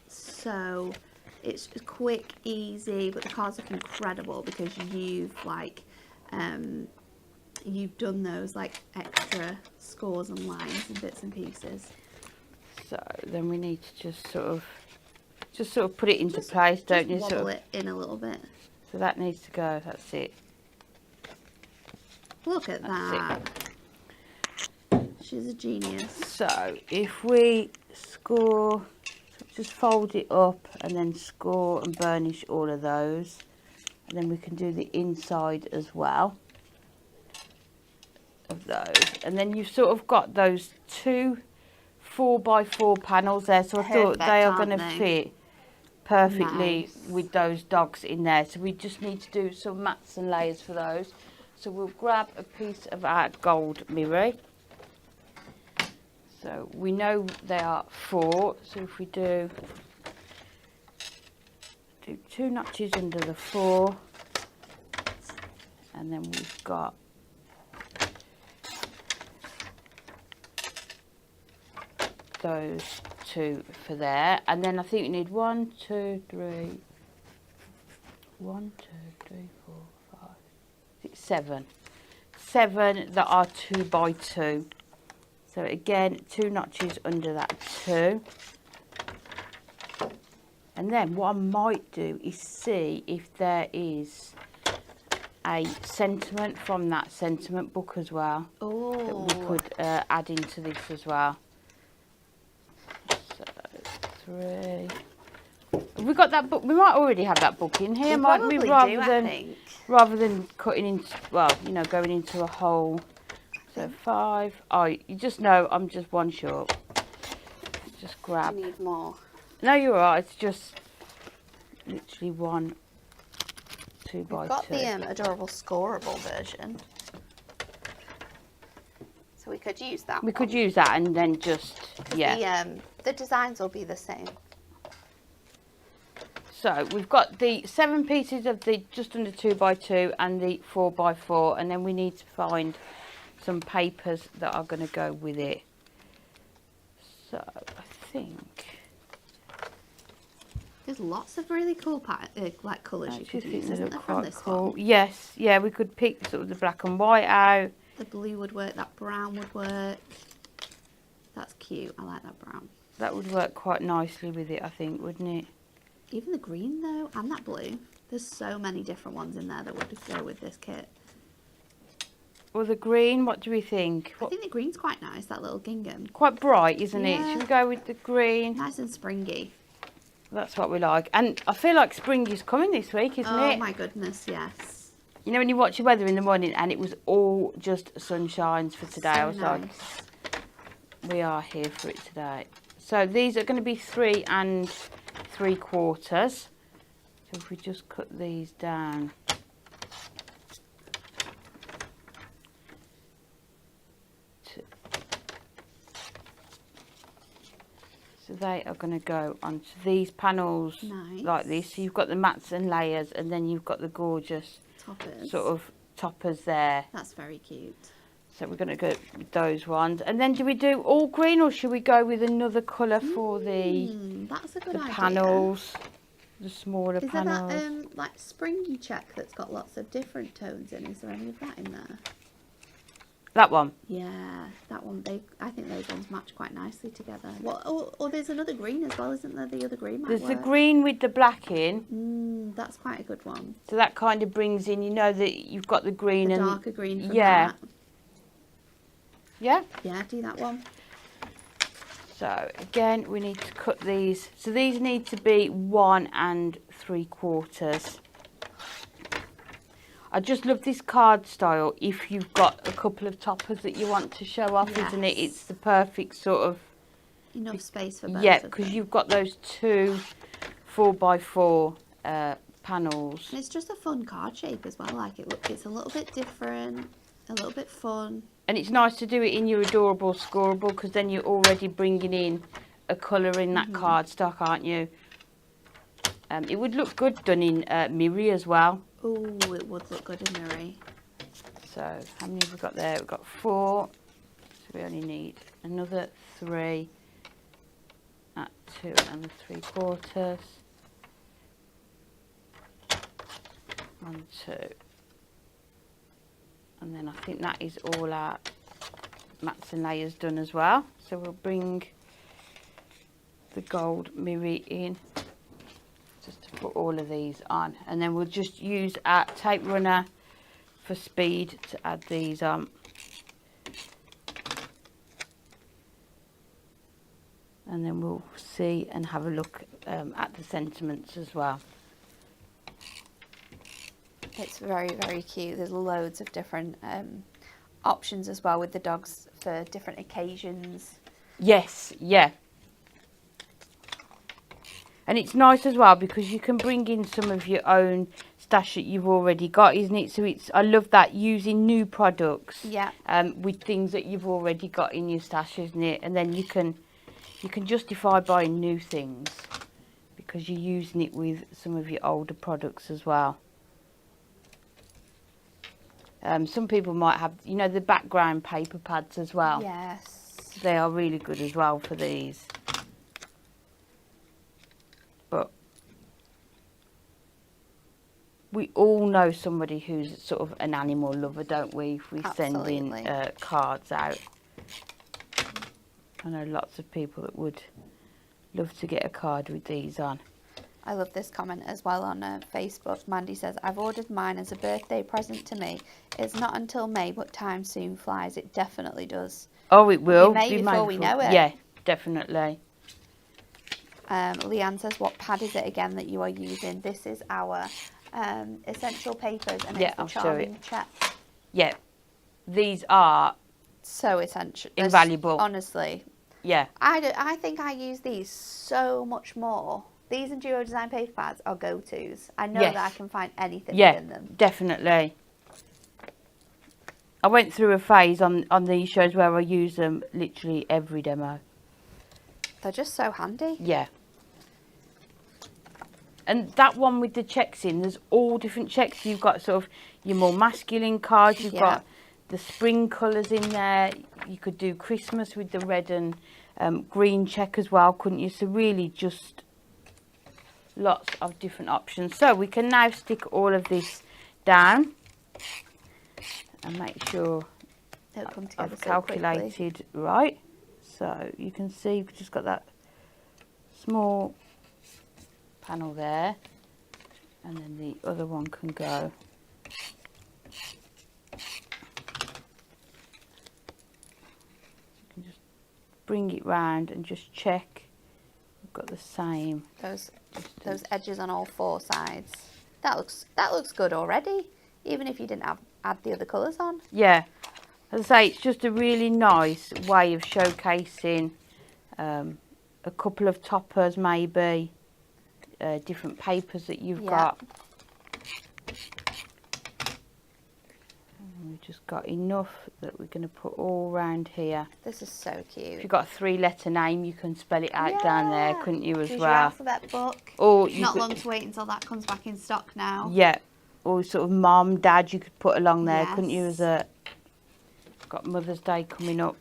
so... It's quick, easy, but the cards look incredible because you've like... you've done those like extra scores and lines and bits and pieces. So then we need to just sort of put it into place, don't you? Just Sort wobble of, it in a little bit. so that needs to go. That's it. Look at That's that. She's a genius. So if we score, just fold it up and then score and burnish all of those, and then we can do the inside as well of those, and then you've sort of got those 2 4x4 panels there, so I thought Perfect, they are going to aren't they? fit perfectly Nice. with those dogs in there. So we just need to do some mats and layers for those. So we'll grab a piece of our gold mirror. So we know they are 4, so if we do 2 notches under the 4, and then we've got those 2 for there, and then I think we need 1 2 3 1 2 3 4 5 6 7 that are 2x2. So again, 2 notches under that 2, and then what I might do is see if there is a sentiment from that sentiment book as well that Oh, we could add into this as well. So 3. Have we got that book? We might already have that book in here, we might probably we? do, I think. Rather than cutting into, well, you know, going into a hole. So 5. Oh, you just know I'm just one short. Just grab. We need more. No, you're right. It's just literally 1 2 by 2. We've got the adorable scoreable version. So we could use that We could one. use that and then just, yeah. The designs will be the same. So we've got the 7 pieces of the just under 2x2 and the 4x4, and then we need to find some papers that are going to go with it. So I think There's lots of really cool like colours I you could just think use, they isn't look there, from quite this cool. one? Yes, yeah, we could pick sort of the black and white out. The blue would work, that brown would work. That's cute, I like that brown. That would work quite nicely with it, I think, wouldn't it? Even the green though, and that blue. There's so many different ones in there that would go with this kit. Or the green, what do we think? I think the green's quite nice, that little gingham. Quite bright, isn't it? Yeah. Should we go with the green? Nice and springy. That's what we like. And I feel like spring is coming this week, isn't Oh it? my goodness, yes. You know when you watch your weather in the morning and it was all just sunshines for today. I So was nice. like, we are here for it today. So these are going to be 3 3/4. So if we just cut these down. So they are going to go onto these panels Nice. like this. So you've got the mats and layers, and then you've got the gorgeous Toppers. sort of toppers there. That's very cute. So we're going to go with those ones. And then do we do all green, or should we go with another colour for the That's a good idea. panels? the smaller Is there panels. that like springy check that's got lots of different tones in? Is there any of that in there? That one. Yeah, that one. I think those ones match quite nicely together. What? Oh, there's another green as well, isn't there? The other green might There's work. the green with the black in. That's quite a good one. So that kind of brings in, you know, that you've got the green The and darker green from yeah. that. Yeah. Yeah, do that one. So again, we need to cut these. So these need to be 1 3/4. I just love this card style if you've got a couple of toppers that you want to show off, isn't it? It's the perfect sort of... Enough space for both yeah, of them. because you've got those 2 4x4 panels. And it's just a fun card shape as well. Like it's a little bit different, a little bit fun. And it's nice to do it in your adorable scoreable because then you're already bringing in a colour in that cardstock, aren't you? It would look good done in Miri as well. Oh, it would look good in Miri. So how many have we got there? We've got 4. So we only need another 3 at 2 3/4. 1, 2. And then I think that is all our mats and layers done as well. So we'll bring the gold Miri in just to put all of these on, and then we'll just use our tape runner for speed to add these on. And then we'll see and have a look at the sentiments as well. It's very, very cute. There's loads of different options as well with the dogs for different occasions. Yes, yeah. And it's nice as well because you can bring in some of your own stash that you've already got, isn't it? So I love that, using new products with things that you've already got in your stash, isn't it? And then you can justify buying new things because you're using it with some of your older products as well. Some people might have, you know, the background paper pads as well. Yes. They are really good as well for these. But we all know somebody who's sort of an animal lover, don't we? If we send in cards out. I know lots of people that would love to get a card with these on. I love this comment as well on Facebook. Mandy says, I've ordered mine as a birthday present to me. It's not until May, but time soon flies. It definitely does. Oh, it will. May before we know it. Yeah, definitely. Leanne says, what pad is it again that you are using? This is our essential papers, and it's the charming check. Yeah, these are so essential. Invaluable. Honestly. Yeah. I think I use these so much more. These and Duo Design paper pads are go-tos. I know that I can find anything within them. Definitely. I went through a phase on these shows where I use them literally every demo. They're just so handy. Yeah. And that one with the checks in, there's all different checks. You've got sort of your more masculine cards. You've got the spring colours in there. You could do Christmas with the red and green check as well, couldn't you? So really just lots of different options. So we can now stick all of this down and make sure I've calculated right. So you can see we've just got that small panel there, and then the other one can go. You can just bring it round and just check we've got the same. Those edges on all 4 sides. That looks good already, even if you didn't add the other colours on. Yeah, as I say, it's just a really nice way of showcasing a couple of toppers, maybe different papers that you've got. And we've just got enough that we're going to put all around here. This is so cute. If you've got a 3-letter name, you can spell it out down there, couldn't you, as Choose well? your alphabet book. Or not long to wait until that comes back in stock now. Yeah, or sort of mum, dad, you could put along there, couldn't you? As a got Mother's Day coming up.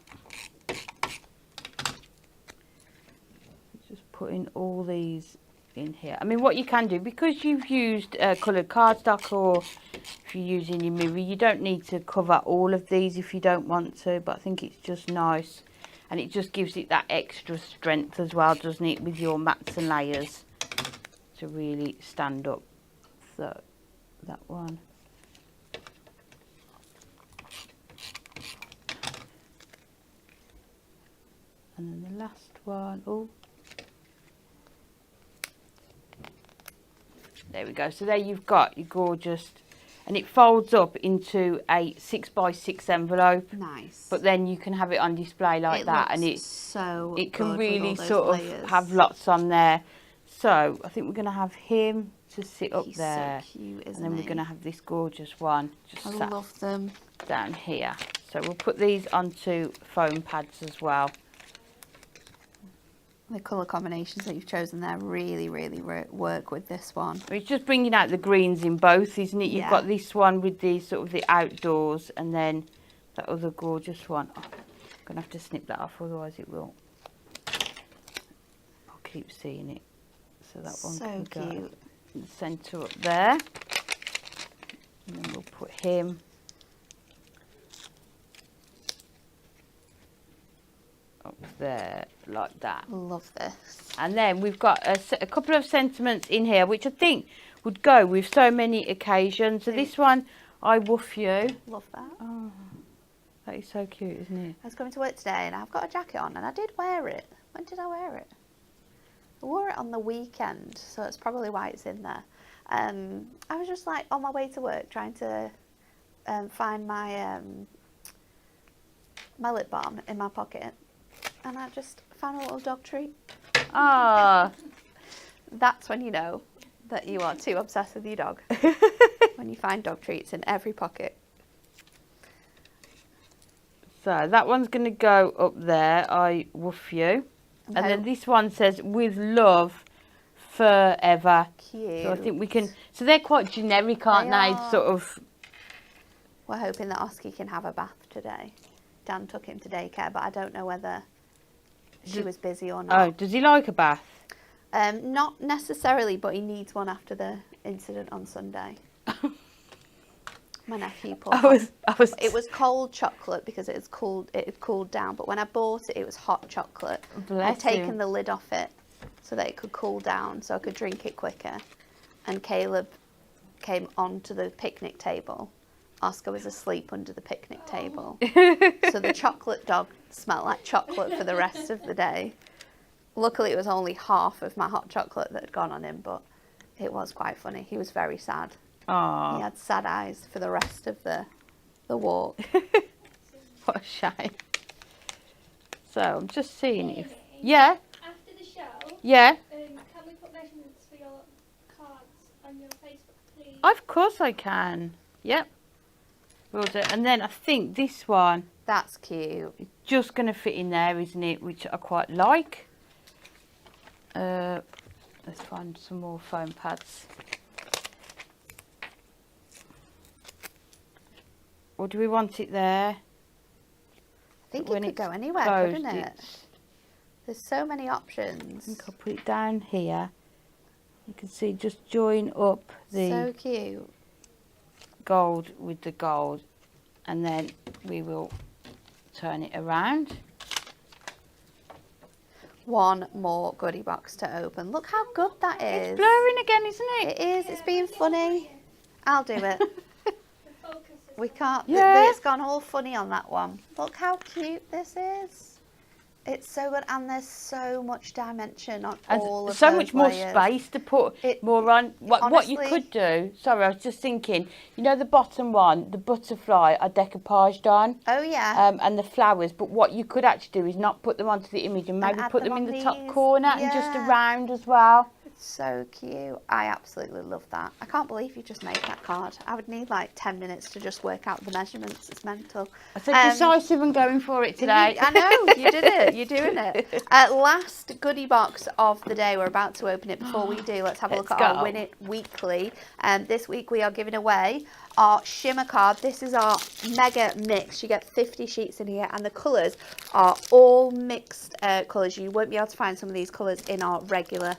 Just putting all these in here. I mean, what you can do, because you've used coloured cardstock, or if you're using your mirror, you don't need to cover all of these if you don't want to, but I think it's just nice, and it just gives it that extra strength as well, doesn't it, with your mats and layers to really stand up. So that one. And then the last one, oh, there we go. So there you've got your gorgeous, and it folds up into a 6x6 envelope. Nice. But then you can have it on display like that, and it can really sort of have lots on there. So I think we're going to have him to sit up there. So cute, isn't and then we're going to have this gorgeous one just I love them. down here. So we'll put these onto foam pads as well. The colour combinations that you've chosen there really, really work with this one. It's just bringing out the greens in both, isn't it? You've Yeah. got this one with the sort of the outdoors, and then that other gorgeous one. Oh, I'm going to have to snip that off, otherwise it will. I'll keep seeing it. So that one So can go cute. in the centre up there. And then we'll put him up there like that. Love this. And then we've got a couple of sentiments in here which I think would go with so many occasions. So this one, I woof you. Love that. Oh, that is so cute, isn't it? I was coming to work today and I've got a jacket on and I did wear it. When did I wear it? I wore it on the weekend, so it's probably why it's in there. I was just like on my way to work trying to find my my lip balm in my pocket, and I just found a little dog treat. Ah, That's when you know that you are too obsessed with your dog. When you find dog treats in every pocket. so that one's going to go up there. I woof you. And then this one says, with love, forever. Cute. So I think we can, so they're quite generic, aren't They they? are. Sort of. We're hoping that Oski can have a bath today. Dan took him to daycare, but I don't know whether she was busy or Oh, not. does he like a bath? Not necessarily, but he needs one after the incident on Sunday. My nephew poured it was cold chocolate because it had cooled down, but when I bought it, it was hot chocolate. Bless I'd taken him. the lid off it so that it could cool down so I could drink it quicker. And Caleb came onto the picnic table. Oscar was asleep under the picnic table. So the chocolate dog smelled like chocolate for the rest of the day. Luckily, it was only half of my hot chocolate that had gone on him, but it was quite funny. He was very sad. He Oh, had sad eyes for the rest of the walk. what a shame. So I'm just seeing if, yeah, After the show, yeah, can we put measurements for your cards on your Facebook, please? of course I can. Yep, will do. And then I think this one That's cute. is just going to fit in there, isn't it? Which I quite like. Let's find some more foam pads. Or do we want it there? I think When it could it's go anywhere, closed, couldn't it? it's- There's so many I options. think I'll put it down here. You can see just join up the So cute. gold with the gold, and then we will turn it around. One more goodie box to open. Look how good that is. It's blurring again, isn't it? It is. It's being funny. I'll do it. The focus is We can't. Yeah. It's gone all funny on that one. Look how cute this is. It's so good, and there's so much dimension on And all of so those much more layers. space to put It- more on. What you honestly- could do, sorry, I was just thinking, you know the bottom one, the butterfly are decoupaged on, Oh yeah. and the flowers, but what you could actually do is not put them onto the image and maybe add put them them in on the top these. corner and just Yeah. around as well. It's so cute. I absolutely love that. I can't believe you just made that card. I would need like 10 minutes to just work out the measurements. It's mental. I said decisive and going for it today. I know, you did it. You're doing it. Last goodie box of the day. We're about to open it. Before we do, let's have a look Let's at our go. Win It Weekly. This week we are giving away our shimmer card. This is our mega mix. You get 50 sheets in here, and the colours are all mixed colours. You won't be able to find some of these colours in our regular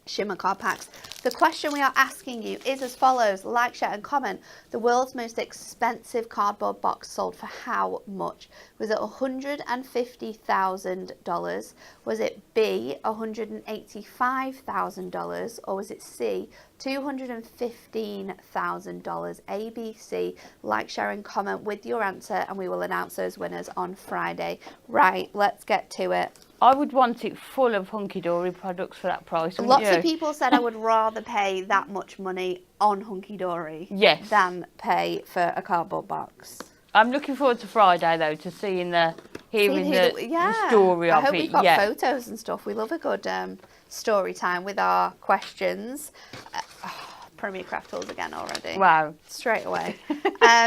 shimmer card packs. The question we are asking you is as follows. Like, share and comment. The world's most expensive cardboard box sold for how much? Was it $150,000? Was it B, $185,000? Or was it C, $215,000? A, B, C. Like, share and comment with your answer and we will announce those winners on Friday. Right, let's get to it. I would want it full of hunky-dory products for that price, wouldn't Lots you? of people said I would rather pay that much money on hunky-dory Yes. than pay for a cardboard box. I'm looking forward to Friday, though, to hearing the story I of hope it. we've got photos and stuff. We love a good story time with our questions. Premier Craft Tools again already. Wow. Straight away.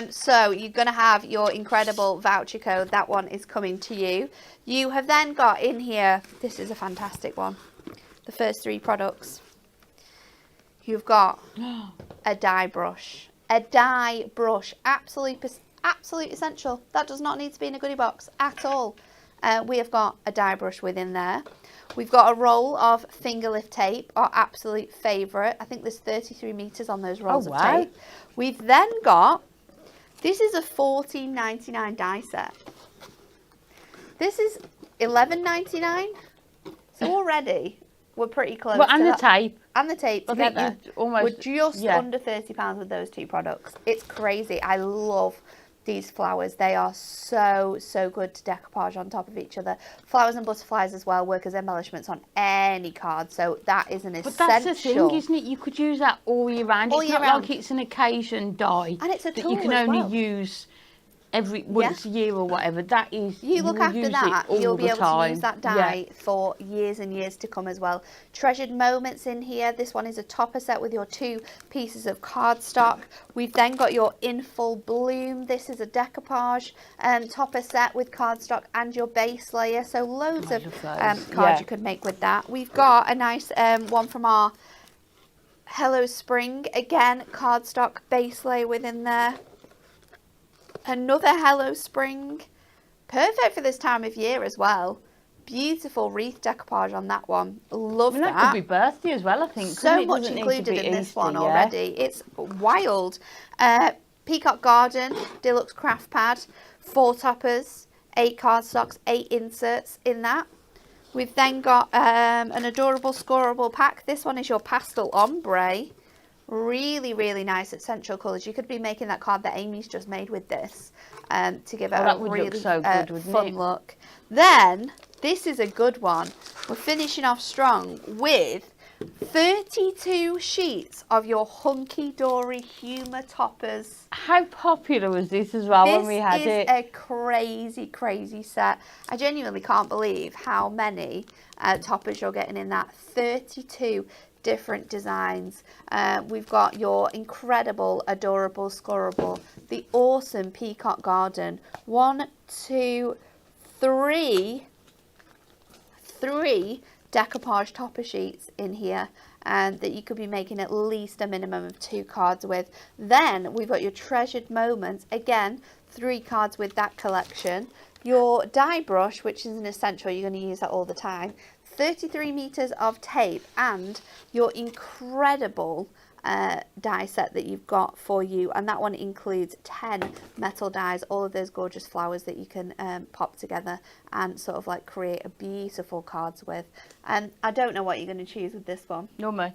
So you're going to have your incredible voucher code. That one is coming to you. You have then got in here, this is a fantastic one, the first 3 products. You've got a die brush. A die brush. Absolute essential. That does not need to be in a goodie box at all. We have got a die brush within there. We've got a roll of finger lift tape, our absolute favourite. I think there's 33 metres on those rolls of tape. We've then got, this is a $14.99 die set. This is $11.99. So already we're pretty close. Well, and to the tape. And the tape together. Almost, we're just under £30 with those 2 products. It's crazy. I love these flowers. They are so good to decoupage on top of each other. Flowers and butterflies as well work as embellishments on any card, so that is an essential. But that's the thing, isn't it? You could use that all year round. All it's year not round. like it's an occasion die And it's a that tool you can as only well. use every once a year or whatever. That is, You look after that, you'll be able to use that die Yeah. for years and years to come as well. Treasured moments in here. This one is a topper set with your 2 pieces of cardstock. We've then got your In Full Bloom. This is a decoupage topper set with cardstock and your base layer. So loads of cards you could make with that. We've got a nice one from our Hello Spring. Again, cardstock base layer within there. Another Hello Spring. Perfect for this time of year as well. Beautiful wreath decoupage on that one. Love that. That could be birthday as well, I think. So much included in this one already. It's wild. Peacock Garden, Deluxe Craft Pad, 4 toppers, 8 cardstocks, 8 inserts in that. We've then got an adorable scoreable pack. This one is your Pastel Ombre. Really nice essential colours. You could be making that card that Amy's just made with this to give it a really look so good, wouldn't fun it? look. Then, this is a good one. We're finishing off strong with 32 sheets of your Hunky Dory Humour toppers. How popular was this as well when we had it? This is a crazy set. I genuinely can't believe how many toppers you're getting in that. 32 different designs. We've got your incredible, adorable, scoreable, the awesome Peacock Garden. 1, 2, 3 decoupage topper sheets in here, and that you could be making at least a minimum of 2 cards with. Then we've got your Treasured Moments, again 3 cards with that collection. Your die brush, which is an essential, you're going to use that all the time. 33 meters of tape, and your incredible die set that you've got for you, and that one includes 10 metal dies, all of those gorgeous flowers that you can pop together and sort of like create a beautiful cards with. And I don't know what you're going to choose with this one. No, me.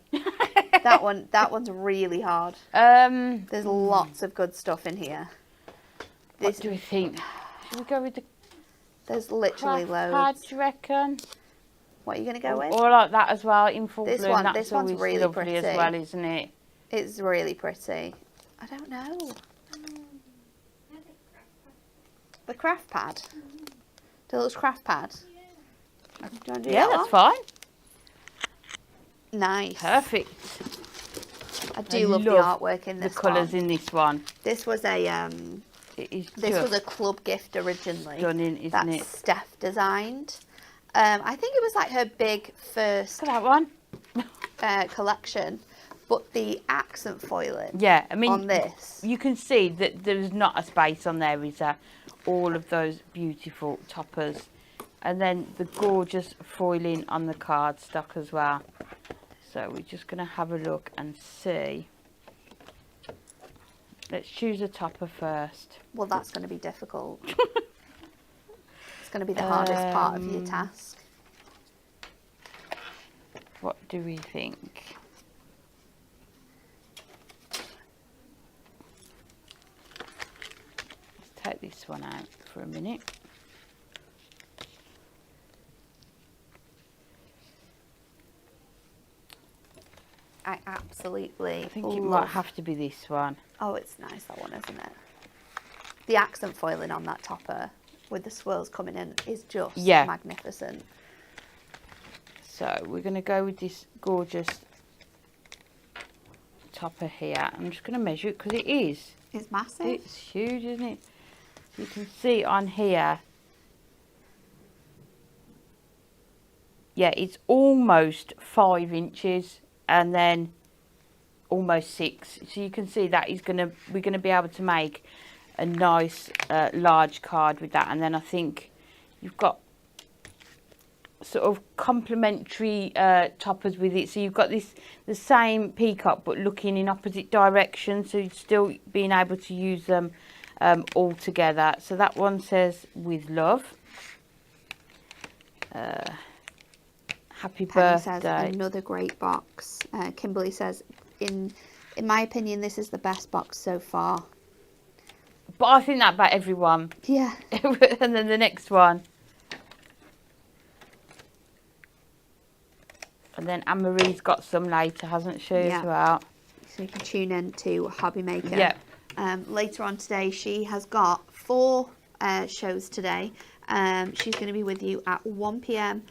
That one's really hard. There's lots of good stuff in here. What do we think? Should we go with the There's literally craft loads. pad, do you reckon? What are you going to go with? Or like that as well, in full This bloom. one- That's this one's always really lovely pretty. as well, isn't it? It's really pretty. I don't know. I think craft The craft pad. Deluxe craft pad. pad. Do you want to do Yeah, that that's one? fine. Nice. Perfect. I do love the love artwork in The this colours one. in this one. This was a It is this just was a club gift originally. stunning, isn't that it? Steph designed. I think it was like her big first Look at that one. collection, but the accent foiling Yeah, I mean, on this. you can see that there's not a space on there, is there? All of those beautiful toppers. And then the gorgeous foiling on the cardstock as well. So we're just going to have a look and see. Let's choose a topper first. Well, that's going to be difficult. It's going to be the hardest part of your task. What do we think? Let's take this one out for a minute. I absolutely I think it love... might have to be this one. Oh, it's nice, that one, isn't it? The accent foiling on that topper with the swirls coming in is just magnificent. So we're going to go with this gorgeous topper here. I'm just going to measure it because it is. It's massive. It's huge, isn't it? So you can see on here. Yeah, it's almost 5 inches and then almost 6. So you can see that we're going to be able to make a nice large card with that. And then I think you've got sort of complementary toppers with it. So you've got the same peacock but looking in opposite directions, so you're still being able to use them all together. So that one says with love. Happy Penny birthday. says another great box. Kimberly says in my opinion this is the best box so far. But I think that about everyone. Yeah. And then the next one. And then Anne-Marie's got some later, hasn't she, as well? So you can tune in to Hobby Maker. Yeah. Later on today, she has got 4 shows today. She's going to be with you at 1 p.m,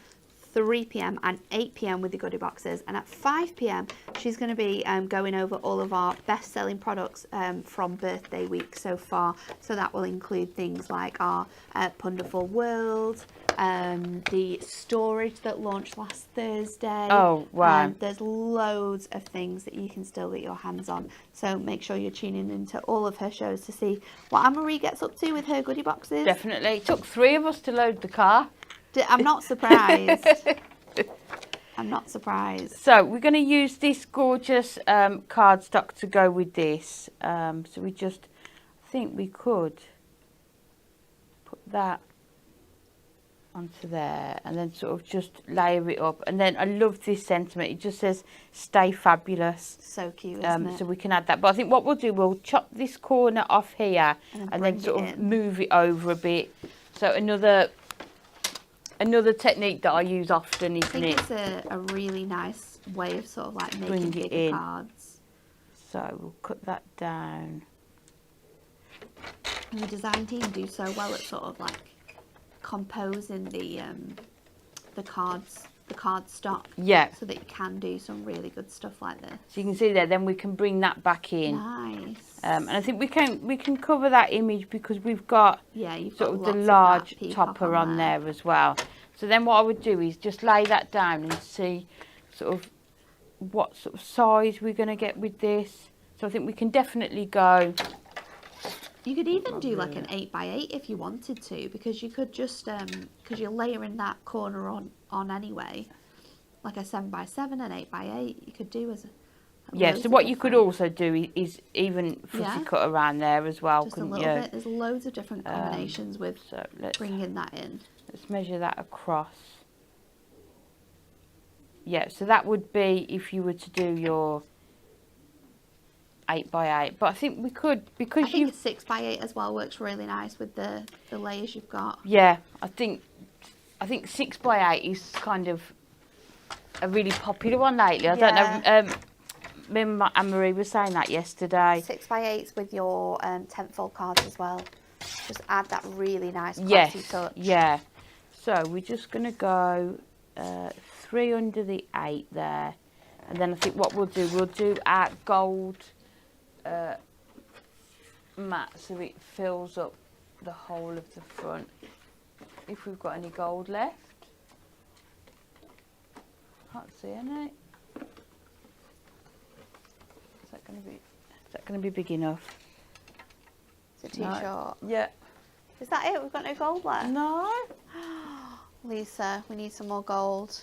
3 p.m, and 8 p.m. with the Goody Boxes. And at 5 p.m, she's going to be going over all of our best-selling products from birthday week so far. So that will include things like our Punderful World, the storage that launched last Thursday. Oh, wow. There's loads of things that you can still get your hands on. So make sure you're tuning into all of her shows to see what Anne-Marie gets up to with her Goody Boxes. Definitely. It took 3 of us to load the car. I'm not surprised. I'm not surprised. So we're going to use this gorgeous cardstock to go with this. So we just, I think we could put that onto there and then sort of just layer it up. And then I love this sentiment. It just says stay fabulous. So cute, isn't it? So we can add that. But I think what we'll do, we'll chop this corner off here and then sort of move it over a bit. So another technique that I use often, isn't it? I think it's a really nice way of sort of like making bigger cards. So we'll cut that down. And the design team do so well at sort of like composing the cardstock. Yeah. So that you can do some really good stuff like this. So you can see there, then we can bring that back in. Nice. And I think we can cover that image because we've got you've sort got of the lots large topper on there as well. So then what I would do is just lay that down and see sort of what sort of size we're going to get with this. So I think we can definitely go. You could even do like an 8x8 if you wanted to, because you could just because you're layering that corner on anyway, like a 7x7 and 8x8 you could do as a so what you could also do is even footy cut around there as well. Just a little bit. There's loads of different combinations with bringing that in. Let's measure that across. Yeah, so that would be if you were to do your 8x8, but I think we could, because I think 6x8 as well works really nice with the layers you've got. Yeah, I think 6x8 is kind of a really popular one lately. I don't know. Me and Anne-Marie were saying that yesterday. 6x8s with your tentfold cards as well. Just add that really nice classy touch. Yeah. So we're just going to go 3 under the 8 there, and then I think what we'll do our gold mat so it fills up the whole of the front. If we've got any gold left, can't see any. Is that going to be big enough? Is it too short? Yeah. Is that it? We've got no gold left? No. Lisa, we need some more gold.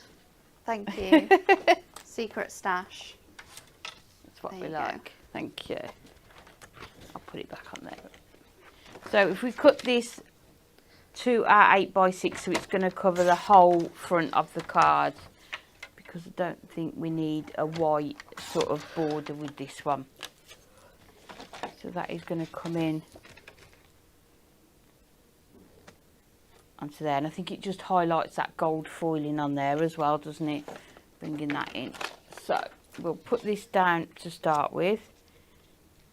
Thank you. Secret stash. That's what There we you go. like. Thank you. I'll put it back on there. So if we cut this to our 8x6, so it's going to cover the whole front of the card, because I don't think we need a white sort of border with this one. So that is going to come in onto there, and I think it just highlights that gold foiling on there as well, doesn't it? Bringing that in. So we'll put this down to start with,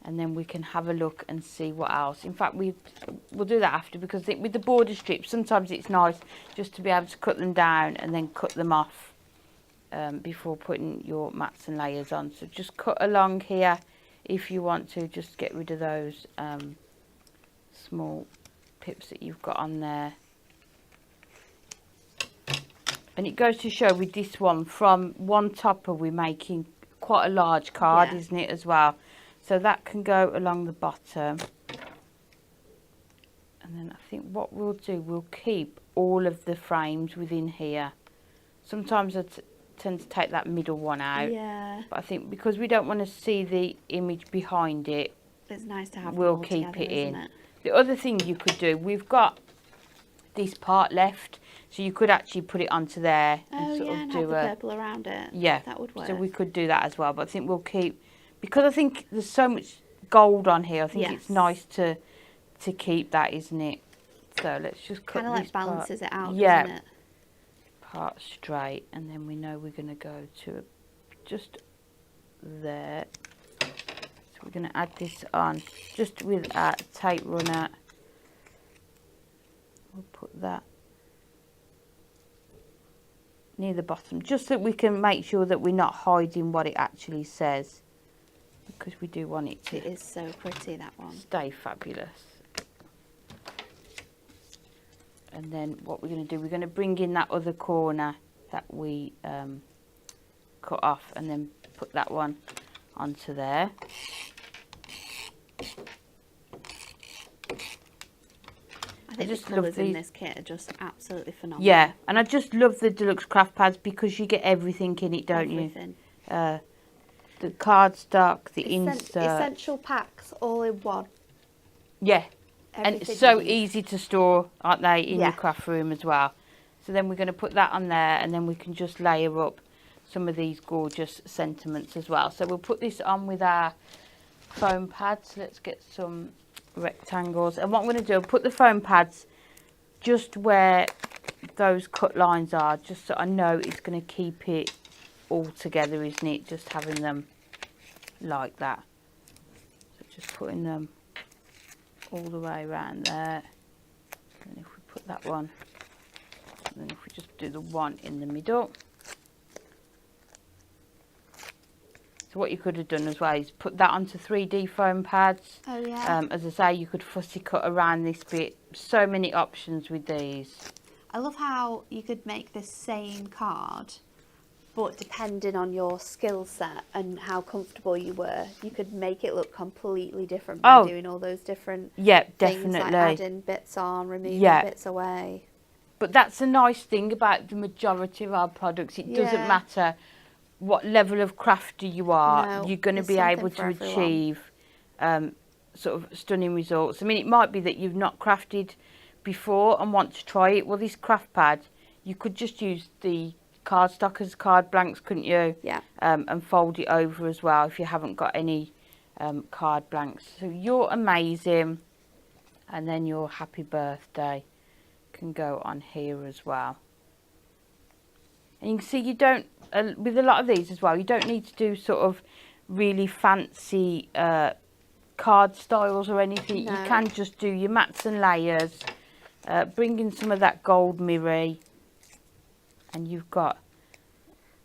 and then we can have a look and see what else. In fact, we'll do that after, because with the border strips, sometimes it's nice just to be able to cut them down and then cut them off before putting your mats and layers on. So just cut along here if you want to, just get rid of those small pips that you've got on there. And it goes to show with this one, from one topper we're making quite a large card, isn't it, as well? So that can go along the bottom. And then I think what we'll do, we'll keep all of the frames within here. Sometimes I tend to take that middle one out. Yeah. But I think because we don't want to see the image behind it, It's nice to have we'll them all keep together, it in. isn't it? The other thing you could do, we've got this part left, so you could actually put it onto there and sort of and do have the a purple around it. yeah. That would work. So we could do that as well, but I think we'll keep, because I think there's so much gold on here. I think it's nice to keep that, isn't it? So let's just cut kind of like this part, balances it out, yeah, doesn't it? part straight, and then we know we're going to go to just there. So we're going to add this on just with our tape runner. We'll put that near the bottom, just so we can make sure that we're not hiding what it actually says, because we do want it to It is so pretty, that one. stay fabulous. And then what we're going to do, we're going to bring in that other corner that we cut off, and then put that one onto there. I think just the love colours in these. this kit are just absolutely phenomenal. Yeah, and I just love the deluxe craft pads because you get everything in it, don't Everything. you? The cardstock, the insert. Essential packs all in one. Yeah, and Everything it's so you need. easy to store, aren't they, in Yeah. your craft room as well. So then we're going to put that on there, and then we can just layer up some of these gorgeous sentiments as well. So we'll put this on with our foam pads. Let's get some rectangles, and what I'm going to do, I'll put the foam pads just where those cut lines are, just so I know it's going to keep it all together, isn't it, just having them like that. So just putting them all the way around there, and if we put that one, and then if we just do the one in the middle. So what you could have done as well is put that onto 3D foam pads. Oh yeah. As I say, you could fussy cut around this bit. So many options with these. I love how you could make the same card, but depending on your skill set and how comfortable you were, you could make it look completely different by doing all those different Yeah, things, definitely. like adding bits on, removing bits away. But that's a nice thing about the majority of our products. It doesn't matter what level of crafter you are, No, you're going to there's be something able for to everyone. achieve sort of stunning results. I mean, it might be that you've not crafted before and want to try it. Well, this craft pad, you could just use the cardstock as card blanks, couldn't you? Yeah. And fold it over as well if you haven't got any card blanks. So you're amazing. And then your happy birthday can go on here as well. And you can see you don't, with a lot of these as well, you don't need to do sort of really fancy card styles or anything. No. You can just do your mats and layers, bring in some of that gold mirror, and you've got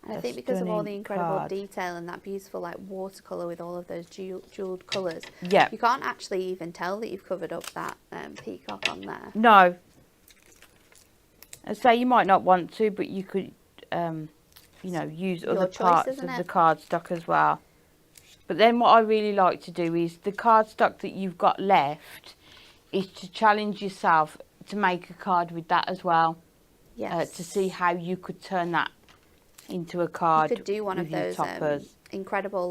And I a think because of all the stunning incredible card. detail and that beautiful like watercolour with all of those jewelled colours, Yeah. you can't actually even tell that you've covered up that peacock on there. No. I say you might not want to, but you could, you know, use Your other choice, parts isn't of the it? cardstock as well. But then what I really like to do is the cardstock that you've got left is to challenge yourself to make a card with that as well. Yes. To see how you could turn that into a card. You could do one with of your those toppers. incredible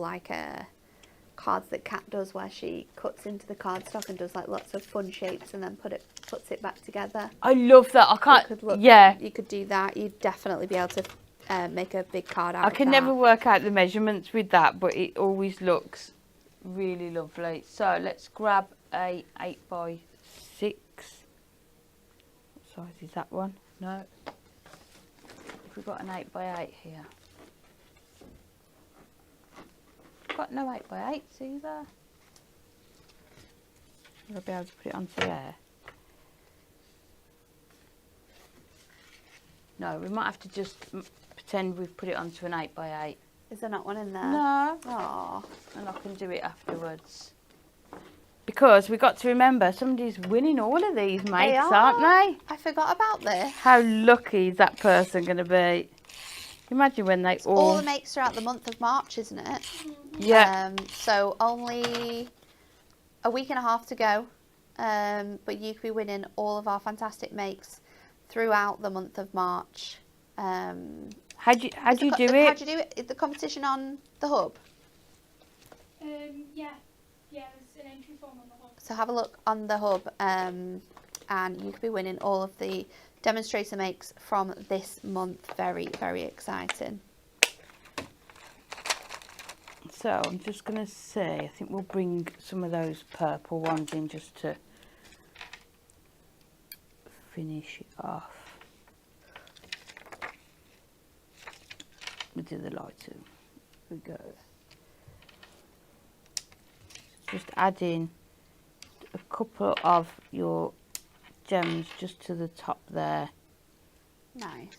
cards that Kat does, where she cuts into the cardstock and does like lots of fun shapes and then puts it back together. I love that. I can't. Yeah. You could do that. You'd definitely be able to make a big card out of I can that. never work out the measurements with that, but it always looks really lovely. So let's grab a 8x6. What size is that one? No. We've got an 8x8 here. Got no 8x8s either. Will I be able to put it onto there? No, we might have to just pretend we've put it onto an 8x8. Is there not one in there? No. Oh. And I can do it afterwards. Because we've got to remember, somebody's winning all of these mates, aren't they? I forgot about this. How lucky is that person going to be? Imagine when they all the makes throughout the month of March, isn't it? Yeah. So only a week and a half to go. But you could be winning all of our fantastic makes throughout the month of March. How do you do it? How do you do it? Is the competition on the hub? Yeah, there's an entry form on the hub. So have a look on the hub, and you could be winning all of the demonstrator makes from this month. Very, very exciting. So I'm just going to say, I think we'll bring some of those purple ones in just to finish it off. We'll do the lighter. Here we go. Just add in a couple of your gems just to the top there. Nice.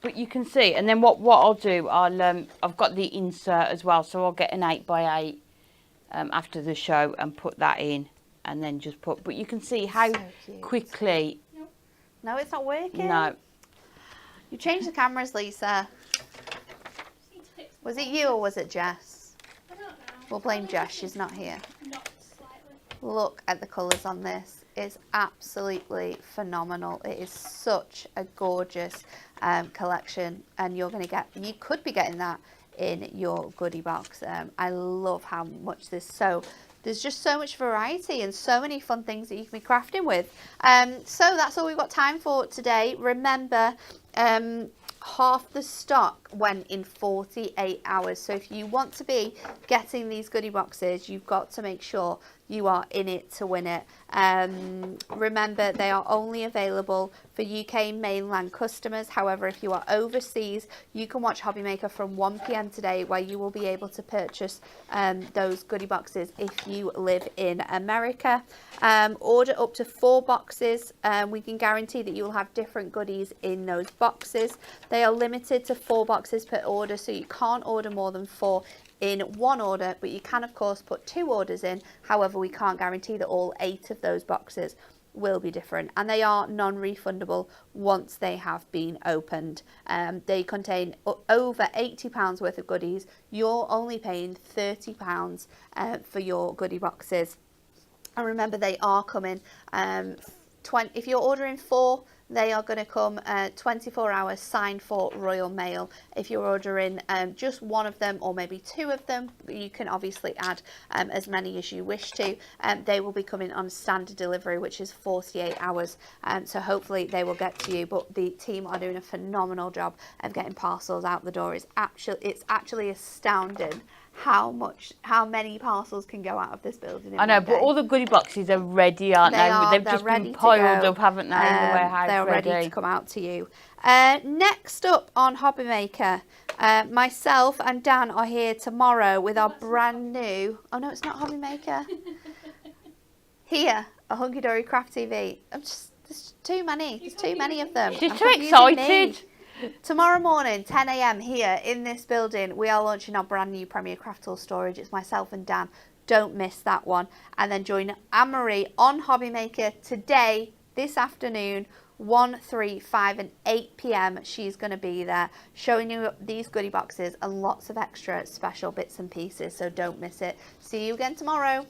But you can see, and then what I'll do, I've got the insert as well, so I'll get an 8x8 after the show and put that in, and then just put. But you can see how quickly. No, it's not working. No. You changed the cameras, Lisa. Was it you or was it Jess? I don't know. We'll blame Jess. She's not here. Not slightly. Look at the colours on this. It's absolutely phenomenal. It is such a gorgeous collection, and you could be getting that in your goodie box. I love how much there's just so much variety and so many fun things that you can be crafting with. So that's all we've got time for today. Remember, half the stock went in 48 hours. So if you want to be getting these goodie boxes, you've got to make sure you are in it to win it. Remember, they are only available for UK mainland customers. However, if you are overseas, you can watch Hobby Maker from 1 p.m. today, where you will be able to purchase those goodie boxes if you live in America. Order up to 4 boxes. We can guarantee that you will have different goodies in those boxes. They are limited to 4 boxes per order, so you can't order more than 4 in one order, but you can of course put 2 orders in. However, we can't guarantee that all 8 of those boxes will be different, and they are non-refundable once they have been opened. They contain over £80 worth of goodies. You're only paying £30 for your goodie boxes, and remember, they are coming if you're ordering 4, they are going to come 24 hours signed for Royal Mail. If you're ordering just one of them or maybe 2 of them, you can obviously add as many as you wish to. They will be coming on standard delivery, which is 48 hours. So hopefully they will get to you. But the team are doing a phenomenal job of getting parcels out the door. It's actually astounding how many parcels can go out of this building in I know, one but day. all the goodie boxes are ready, aren't they? They've just been piled up, haven't they, in the warehouse? They're ready to come out to you. Next up on Hobby Maker, myself and Dan are here tomorrow with our brand new. Oh no, it's not Hobby Maker. Here, a Hunky Dory Craft TV. There's too many. There's too many of them. She's I'm too confusing excited. me. Tomorrow morning, 10 a.m. here in this building, we are launching our brand new Premier Craft Tool storage. It's myself and Dan. Don't miss that one. And then join Anne-Marie on Hobby Maker today, this afternoon, 1, 3, 5 and 8 p.m. She's going to be there showing you these goodie boxes and lots of extra special bits and pieces. So don't miss it. See you again tomorrow.